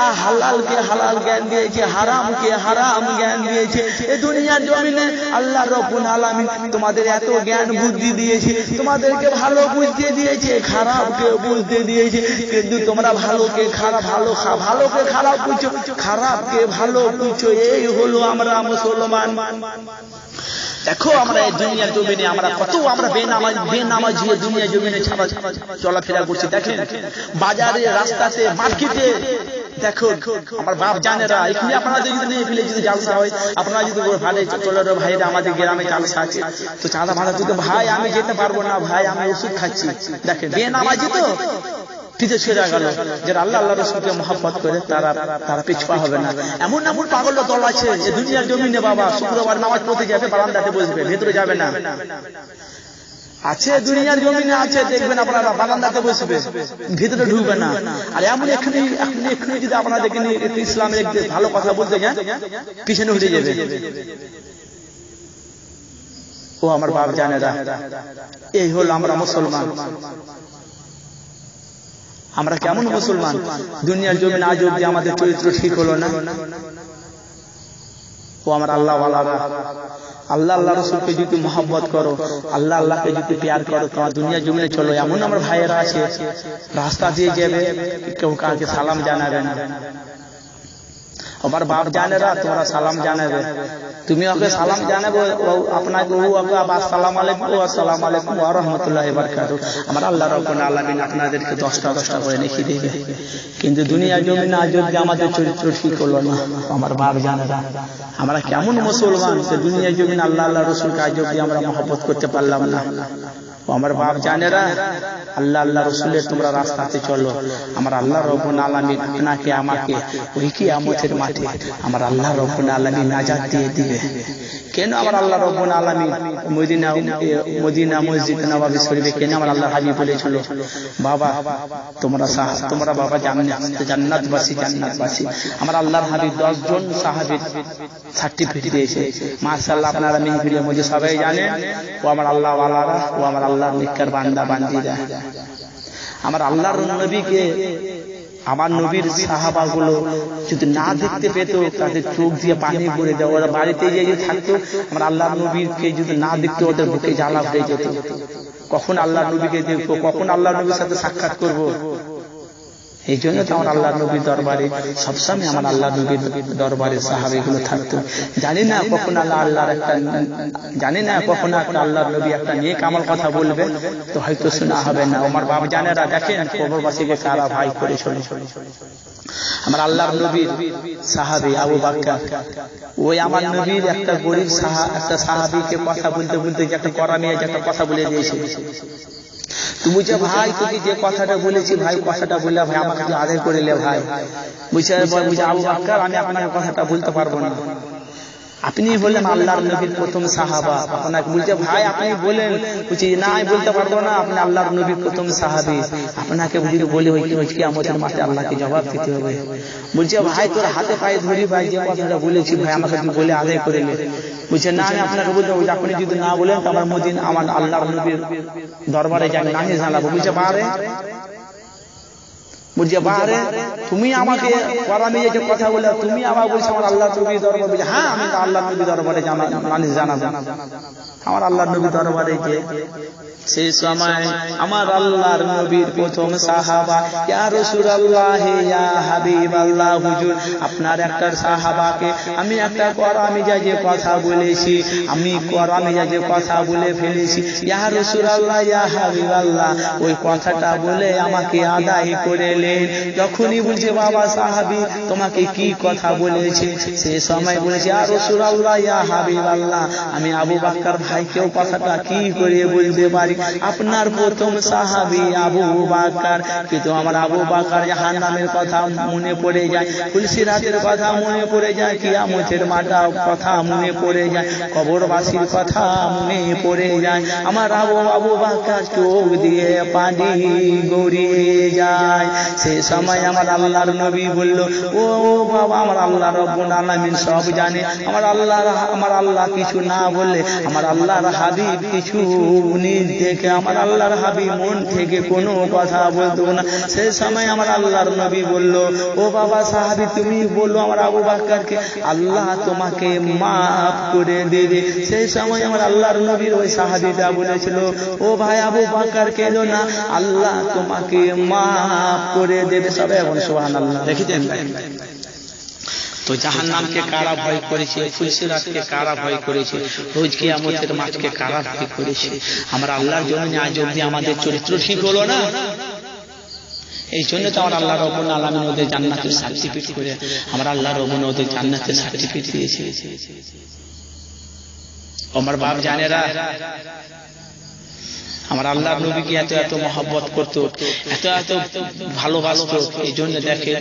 আর হালালকে হালাল জ্ঞান দিয়েছে, হারামকে হারাম জ্ঞান দিয়েছে। এই দুনিয়ার জমিনে আল্লাহ রাব্বুল আলামিন তোমাদের এত জ্ঞান বুদ্ধি দিয়েছে, তোমাদেরকে ভালো বুঝতে দিয়েছে, খারাপকে বুঝতে দিয়েছে, কিন্তু তোমরা ভালোকে খারাপ বুঝছো, খারাপকে ভালো বুঝছো। এই হলো আমরা মুসলমান। দেখো আমরা এই দুনিয়ার জমিনে আমরা কত আমরা বেনামাজি দুনিয়ার জমিনে চলাফেরা করছি। দেখেন বাজারে, রাস্তাতে, মার্কেটে, দেখো আমার বাপ জানেরা, এখানে আপনারা যদি ফেলে যদি জালসা হয়, আপনারা যদি ভাই চলের ভাইরা আমাদের গ্রামে জালসা আছে তো চাঁদা ভাড়া দিতে, ভাই আমি যেতে পারবো না, ভাই আমি ওষুধ খাচ্ছি। দেখেন বেনামাজি তো পিছে ছেড়ে গেল, যারা আল্লাহ রাসূলকে মহব্বত করে তারা পিছপা হবে না। এমন পাগল দল আছে যে দুনিয়ার জমিনে বাবা শুক্রবার নামাজ পড়তে যাবে, বারান্দাতে বসবে, ভেতরে যাবে না। আছে, দুনিয়ার জমিনে আছে, দেখবেন আপনারা বারান্দাতে বসবে, ভিতরে ঢুকবে না। আর এমন এখানে যদি আপনারা দেখেন ইসলামের একটি ভালো কথা বলতে যান, পিছনে উঠে যাবে। ও আমার বাপ জানেরা, এই হল আমরা মুসলমান। আমরা কেমন মুসলমান? দুনিয়ার জমিনে আজ অব্দি আমাদের চরিত্র ঠিক হলো না। ও আমার আল্লাহ ওয়ালারা, আল্লাহ আল্লাহ রসুলকে যদি মহব্বত করো, আল্লাহ আল্লাহকে যদি প্যার করো, তোমার দুনিয়ার জমিনে চলো। এমন আমার ভাইয়েরা আছে রাস্তা দিয়ে যাবে, কেউ কাউকে সালাম জানাবে না। আমার বাপ জানেরা, তোমরা সালাম জানাবে, তুমি ওকে সালাম জানাবে, আপনাকে ও ওকে আসসালামু আলাইকুম, আসসালামু আলাইকুম ওয়া রাহমাতুল্লাহি ওয়া বারাকাতুহু। আমার আল্লাহ রাব্বুল আলামিন আপনাদেরকে 10টা করে লিখে দেবে। কিন্তু দুনিয়ার জমিনে আজ অবধি আমাদের চরিত্র ঠিক হলো না। আমার বাপ জানেরা, আমরা কেমন মুসলমান যে দুনিয়ার জমিনে আল্লাহ আল্লাহ রসুলকে আজ অবধি আমরা মহব্বত করতে পারলাম না। আমার বাপ জানেরা, আল্লাহ আল্লাহ রসুলের তোমরা রাস্তাতে চলো। আমার আল্লাহ রাব্বুল আলামিন আপনাকে আমাকে ওই কিয়ামতের মাঠে আমার আল্লাহ রাব্বুল আলামিন নাজাত দিয়ে দিবে। কেন আমার আল্লাহ রাব্বুল আলামিন মদিনা মসজিদ নববী শরীফে কেন আমার আল্লাহ হাবিব বলেছিল, বাবা তোমরা বাবা জান্নাতবাসী। আমার আল্লাহর হাবিব 10 জন সাহাবীর সার্টিফিকেট দিয়েছে। মাশাআল্লাহ, আপনারা মেহফিলের মধ্যে সবাই জানেন। ও আমার আল্লাহ ওয়ালারা, ও আমার আল্লাহর নেককার বান্দা বান্দীরা, আমার আল্লাহর নবীকে, আমার নবীর সাহাবাগুলো যদি না দেখতে পেত, তাদের চোখ দিয়ে পানি পড়ে দেয়। ওরা বাড়িতে গিয়ে থাকতো, আমার আল্লাহর নবীকে যদি না দেখতো, ওদের বুকে জ্বালা হয়ে যেত। কখন আল্লাহর নবীকে দেখবো, কখন আল্লাহর নবীর সাথে সাক্ষাৎ করবো। এই জন্য তো আমার আল্লাহ নবীর দরবারে সবসময় আমার আল্লাহ নবীর দরবারে সাহাবীগুলো থাকতো। জানি না কখন একটা আল্লাহর নবী একটা নেক আমল কথা বলবে, তো হয়তো শোনা হবে না। আমার বাবা জানেরা, দেখেন কবরবাসীকে কারা ভাই করে চলে। আমার আল্লাহর নবীর সাহাবী আবু বকর, ওই আমার নবীর একটা গরিব একটা সাহাবীকে কথা বলতে বলতে যে একটা করামিয়া যে একটা কথা বলে দিয়েছে। তুমি যে ভাই, তুমি যে কথাটা বলেছি ভাই, কথাটা বললে ভাই আমাকে আদায় করে লে ভাই। বুঝছে আবু বকর, আমি আপনাকে কথাটা বলতে পারবো না। আপনি বললেন আল্লাহর নবীর প্রথম সাহাবা, আপনাকে বলছে ভাই আপনি বলেন, বুঝছি না আমি বলতে পারবো না, আপনি আল্লাহর নবীর প্রথম সাহাবী, আপনাকে যদি বলে ওই কিয়ামতের মাঠে আল্লাহকে জবাব দিতে হবে। বলছে ভাই তোর হাতে পায়ে ধরি ভাই, যে কথাটা বলেছি ভাই আমাকে তুমি বলে আদায় করে নে। বলছে না আমি আপনাকে বলতে, আপনি যদি না বলেন তো আমার মদিনা আমার আল্লাহর নবীর দরবারে যাই নামে জানাবো। বলছে বারে, বলছে বারে তুমি আমাকে করামে যে কথা বলে, তুমি আমাকে বলছো আমার আল্লাহ নবীর দরবারে। বলছে হ্যাঁ আমি তো আল্লাহ নবীর দরবারে জানাবো। আমার আল্লাহ নবীর দরবারে গিয়ে সেই সময় আমার আল্লাহর নবীর প্রথম সাহাবা, ইয়া রাসূলুল্লাহ ইয়া হাবিবাল্লাহ, হুজুর আপনার একটা সাহাবাকে আমি একটা করামিজা যে কথা বলেছি, আমি করামিজা যে কথা বলে ফেলেছি, ইয়া রাসূলুল্লাহ ইয়া হাবিবাল্লাহ, ওই কথাটা বলে আমাকে আদায় করে নেন। যখনই বলছে বাবা সাহাবী তোমাকে কি কথা বলেছে, সেই সময় বলেছে ইয়া রাসূলুল্লাহ ইয়া হাবিবাল্লাহ, আমি আবু বকর ভাইকেও কথাটা কি করে বলতে পারি, আপনার প্রথম সাহাবী আবু বকর। কিন্তু আমার আবু বকর জাহান্নামের কথা মনে পড়ে যায়, ফুলসিরাতের কথা মনে পড়ে যায়, কিয়ামতের মাঠের কথা মনে পড়ে যায়, কবরবাসীর কথা মনে পড়ে যায়। আমার আবু বকর চোখ দিয়ে পানি গড়িয়ে যায়। সেই সময় আমার আল্লাহর নবী বলল, ও বাবা আমার আল্লাহ রাব্বুল আলামিন সব জানে। আমার আল্লাহ কিছু না বললে আমার আল্লাহর হাবিব কিছু থেকে আমার আল্লাহর হাবিব মন থেকে কোনো কথা বলতো না। সেই সময় আমার আল্লাহর নবী বলল, ও বাবা সাহাবী তুমি বললো আমার আবু বকরকে আল্লাহ তোমাকে মাফ করে দেবে। সেই সময় আমার আল্লাহর নবীর ওই সাহাবীটা বলেছিল, ও ভাই আবু বকর কেঁদো না, আল্লাহ তোমাকে মাফ করে দেবে। সবাই এখন সুবহানাল্লাহ। দেখেছেন তো জাহান্নামকে কারা ভয় করেছে, ফুলসিরাতকে কারা ভয় করেছে, রোজ কিয়ামতের মাঠকে কারা ভয় করেছে। আমরা আল্লাহর জন্য আজ অবধি আমাদের চরিত্র ঠিক হলো না। এই জন্য তো আমার আল্লাহ রাব্বুল আলামিন ওদের জান্নাতের সার্টিফিকেট করে আমার আল্লাহ রাব্বুল ওদের জান্নাতের সার্টিফিকেট দিয়েছে। আমার বাপ জানেরা, আমার আল্লাহর নবীকে এত এত মহব্বত করতো, এত এত ভালোবাসতো। এই জন্য দেখে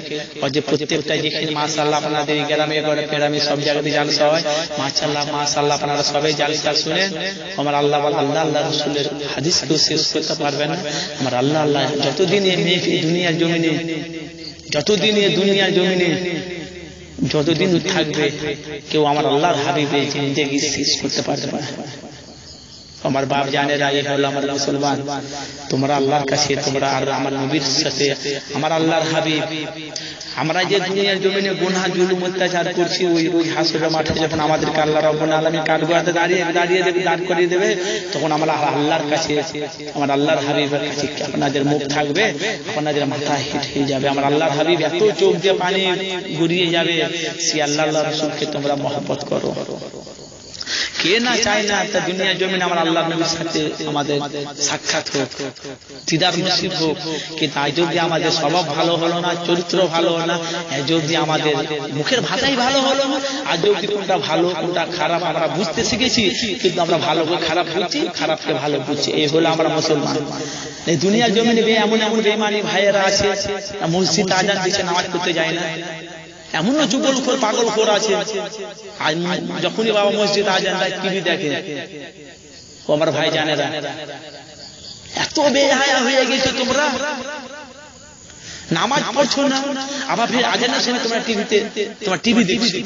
যে প্রত্যেকটা যেখানে মাশাআল্লাহ আপনাদের গ্রামে গ্রামে সব জায়গাতে জালসা হয়, মাশাআল্লাহ মাশাআল্লাহ আপনারা সবাই জালসা শুনেন। আমার আল্লাহ আল্লাহ আল্লাহ রসুলের হাদিস কেউ শেষ করতে পারবে না। আমার আল্লাহ আল্লাহ যতদিন দুনিয়ার জমিনে, যতদিন দুনিয়ার জমিনে যতদিন থাকবে কেউ আমার আল্লাহর হাবিবে জিন্দেগি শেষ করতে পারবে না। আমার বাপ জানেরা, এই হলো আমার মুসলমান, তোমরা আল্লাহর কাছে, তোমরা আর আমার নবীর সাথে, আমার আল্লাহর হাবিব, আমরা যে দুনিয়ার জমিনে গুনাহ জুলুম অত্যাচার করছি, ওই রোজ হাসরের মাঠে যখন আমাদেরকে আল্লাহ রাব্বুল আলামিন কাঠগড়াতে দাঁড়িয়ে দেবে, দাঁড় করিয়ে দেবে, তখন আমরা আল্লাহর কাছে, আমার আল্লাহর হাবিবের কাছে আপনাদের মুখ থাকবে, আপনাদের মাথা হিট হয়ে যাবে। আমার আল্লাহর হাবিব এত চোখ দিয়ে পানি গড়িয়ে যাবে, সে আল্লাহ রাসূলকে তোমরা মহব্বত করো। কে না চায় না তা দুনিয়ার জমিনে আমার আল্লাহর নবীর সাথে আমাদের সাক্ষাৎ হোক, দিদার নসিব হোক। কিন্তু আজ অবধি আমাদের স্বভাব ভালো হলো না, চরিত্র ভালো হলো না, আজ অবধি আমাদের মুখের ভাষাই ভালো হলো না। আজ অবধি কোনটা ভালো কোনটা খারাপ আমরা বুঝতে শিখেছি, কিন্তু আমরা ভালোকে খারাপ বুঝছি, খারাপকে ভালো বুঝছি। এই হলো আমরা মুসলমান। এই দুনিয়ার জমিনে এমন এমন বেঈমানি ভাইয়েরা আছে, মসজিদ আজান দিচ্ছে নামাজ পড়তে যায় না, এমন যুগলখোর পাগলখোর আছে, যখনই বাবা মসজিদ আজান দেয় টিভি দেখে। ও আমার ভাই জানেরা, এত বেহায়া হয়ে গেছে তোমরা, নামাজ পড়ছো না, আবার ফের আজানের সময় তোমরা টিভিতে তোমার টিভি দেখছো,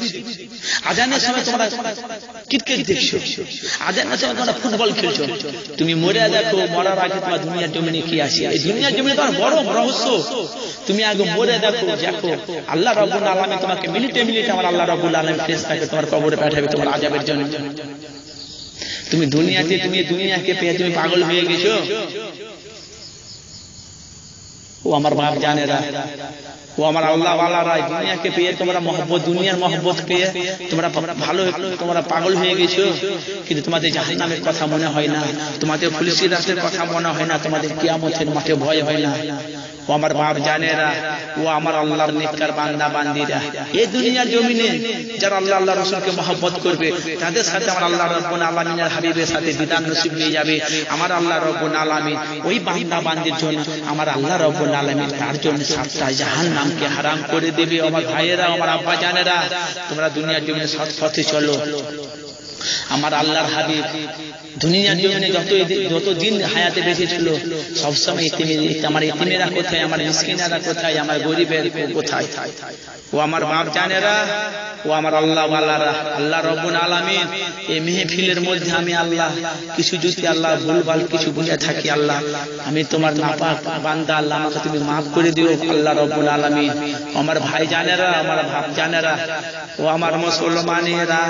আজানের সময় তোমরা ক্রিকেট দেখছো, আজানের সময় তোমরা ফুটবল খেলছো। তুমি মরে দেখো, মরার আগে তোমার দুনিয়ার জমিনে কি আছে। এই দুনিয়ার জমিনে তোমার বড় রহস্য, তুমি আগে মরে দেখো, দেখো আল্লাহ রাব্বুল আলামিন তোমাকে মিনিটে মিনিটে আমার আল্লাহ রাব্বুল আলামিন ফেরেশতাকে তোমার কবরে পাঠাবে তোমার আযাবের জন্য। তুমি দুনিয়াতে, তুমি দুনিয়াকে পেয়ে তুমি পাগল হয়ে গেছো। ও আমার বাপ জানেরা, ও আমার আল্লাহ ওয়ালারা, দুনিয়াকে পেয়ে তোমরা মহব্বত, দুনিয়ার মহব্বত পেয়ে তোমরা ভালো, তোমরা পাগল হয়ে গেছো। কিন্তু তোমাদের জাহান্নামের কথা মনে হয় না, তোমাদের ফুলসিরাতের কথা মনে হয় না, তোমাদের কিয়ামতের মাঠে ভয় হয় না। ও আমার বাপ জানেরা, ও আমার আল্লাহর নেককার বান্দা বান্দিরা, এই দুনিয়ার জমিনে যারা আল্লাহ আল্লাহ রাসূলকে মহব্বত করবে, তাদের সাথে আমার আল্লাহ রাব্বুল আলামিনের হাবিবের সাথে দিদার নসিব হয়ে যাবে। আমার আল্লাহ রাব্বুল আলামিন ওই বান্দা বান্দির জন্য, আমার আল্লাহ রাব্বুল আলামিন তার জন্য 7টা জাহান্নামকে হারাম করে দেবে। আমার ভাইয়েরা, আমার আব্বা জানেরা, তোমরা দুনিয়ার জমিনে সৎ পথে চলো। আমার আল্লাহর হাবিব দুনিয়ার জমিনে যতদিন হায়াতে বেঁচে ছিল, সবসময় আমার ইতিমেরা কোথায়, আমার মিসকিনেরা কোথায়, আমার গরিবের কোথায়। ও আমার বাপ জানেরা, ও আমার আল্লাহ ওয়ালারা, আল্লাহ রাব্বুল আলামিন এই মেহফিলের মধ্যে আমি আল্লাহ কিছু যদি আল্লাহ ভুলভাল কিছু বুঝে থাকি, আল্লাহ আমি তোমার নাপাক বান্দা, আল্লাহ আমাকে তুমি মাফ করে দিও আল্লাহ রাব্বুল আলামিন। আমার ভাই জানেরা, আমার বাপ জানেরা, ও আমার মুসলমানেরা,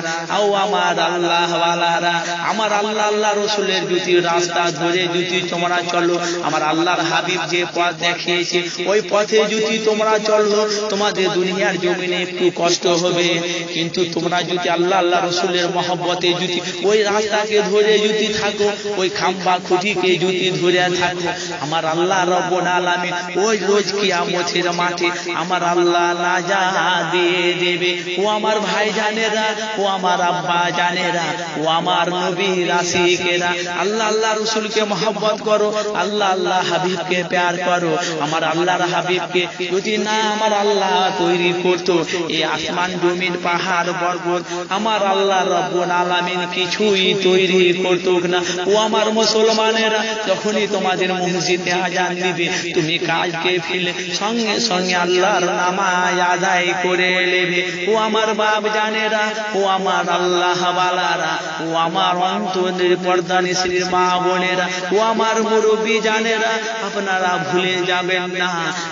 ও আমার আল্লাহ ওয়ালারা, আমার আল্লাহ আল্লাহ রাসূলের যদি রাস্তা ধরে যদি তোমরা চলো, আমার আল্লাহর হাবিব যে পথ দেখিয়েছে ওই পথে যদি তোমরা চলো, তোমাদের দুনিয়ার জমিনে একটু কষ্ট হবে, কিন্তু তোমরা যদি আল্লাহ আল্লাহ রাসূলের মহব্বতে যদি ওই রাস্তাকে ধরে যদি থাকো, ওই খাম্বা খুঁটিকে যদি ধরে থাকো, আমার আল্লাহ রাব্বুল আলামিন ওই রোজ কিয়ামতের মাঠে আমার আল্লাহ নাজাত দিয়ে দেবে। ও আমার ভাই জানেরা, ও আমার আব্বা জানেরা, ও আমার নবীর আশিকেরা, আল্লাহ আল্লাহ রাসূলকে মহব্বত করো, আল্লাহ আল্লাহ হাবিবকে প্যার করো। আমার আল্লাহর হাবিবকে যদি না আমার আল্লাহ তৈরি করতো, এই আসমান জমিন পাহাড় পর্বত আমার আল্লাহ রাব্বুল আলামিন কিছুই তৈরি করতো না। ও আমার মুসলমানেরা, যখনই তোমাদের মসজিদে আজান দিবে, তুমি কাজকে ফেলে সঙ্গে সঙ্গে আল্লাহর নামাজ আদায় করে নেবে। ও আমার বাপ জানেরা, ও আমার আল্লাহ ওয়ালারা, ও আমার অন্তরের পর্দানিশীর মা বোনেরা, ও আমার মুরব্বী জানেরা, আপনারা ভুলে যাবেন না,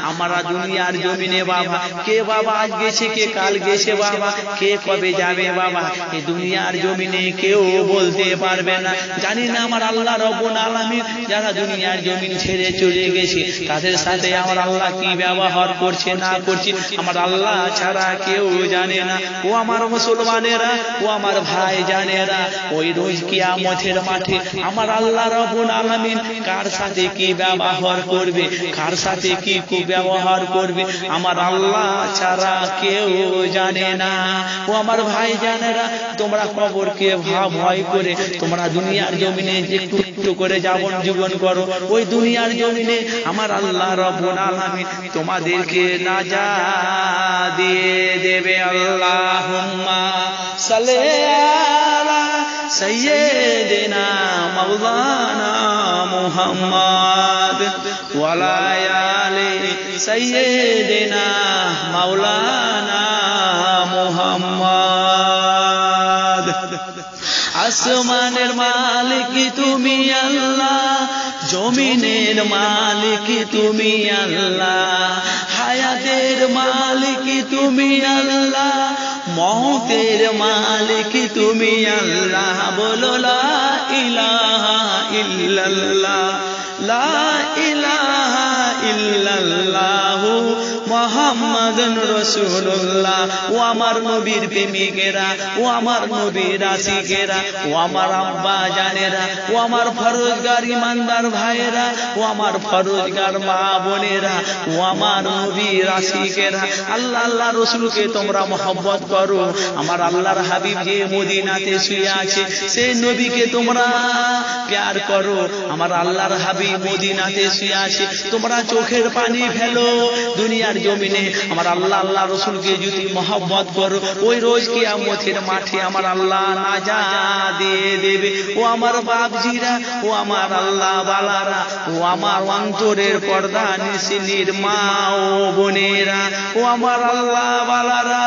আমরা দুনিয়ার জমিনে বাবা, কে বাবা আজ গেছে, কে কাল গেছে বাবা, কে কবে যাবে বাবা, এই দুনিয়ার জমিনে কেউ বলতে পারবে না। জানি না আমার আল্লাহ রাব্বুল আলামিন যারা দুনিয়ার জমিন ছেড়ে চলে গেছে, তাদের সাথে আমার আল্লাহ কি ব্যবহার করছে না করছে করছি, আমার আল্লাহ ছাড়া কেউ জানে না। ও আমার মুসলমানেরা, ও আমার ভাই জানেরা, ওই রোজ কিয়ামতের মাঠে আমার আল্লাহ রাব্বুল আলামিন কার সাথে কি ব্যবহার করবে, কার সাথে কি কুব্যবহার করবে, আমার আল্লাহ ছাড়া কেউ জানে না। ও আমার ভাই জানেরা, তোমরা কবরকে ভয় করে তোমরা দুনিয়ার জমিনে একটু একটু করে জীবন করো, ওই দুনিয়ার জমিনে আমার আল্লাহ রাব্বুল আলামিন তোমাদেরকে নাজাত দিয়ে দেবে। আল্লাহুম্মা সাল্লি আলা সাইয়্যিদিনা মাওলানা মুহাম্মদ ওয়া আলা আলি সাইয়্যিদিনা মাওলানা মুহাম্মদ। আসমানের মালিক তুমি আল্লাহ, জমিনের মালিক তুমি আল্লাহ, হায়াতের মালিক তুমি আল্লাহ, মওতের মালিক তুমি আল্লাহ। বলো লা ইলাহা ইল্লাল্লাহ, লা ইলাহা ইল্লাল্লাহ মুহাম্মাদুর রাসূলুল্লাহ। ও আমার নবীর প্রেমিকেরা, ও আমার নবীর আশিকেরা, ও আমার আব্বা জানেরা, ও আমার ফরজগার ইমানদার ভাইয়েরা, ও আমার ফরজগার মা বোনেরা, ও আমার নবীর আশিকেরা, আল্লাহ আল্লাহ রাসূলকে তোমরা মহব্বত করো। আমার আল্লাহর হাবিব যে মদিনাতে শুয়ে আছে সেই নবীকে তোমরা প্যার করো। আমার আল্লাহর হাবিব মদিনাতে শুয়ে আছে, তোমরা চোখের পানি ফেলো। দুনিয়ার জমিনে আমার আল্লাহ আল্লাহ রাসূলকে যদি মহব্বত করো, ওই রোজ কিয়ামতের মাঠে আমার আল্লাহ নাজাত দিয়ে দেবে। ও আমার বাপজিরা, ও আমার আল্লাহ বালারা, ও আমার অন্তরের পর্দা নিশিনীর মা ও বোনেরা, ও আমার আল্লাহ বালারা,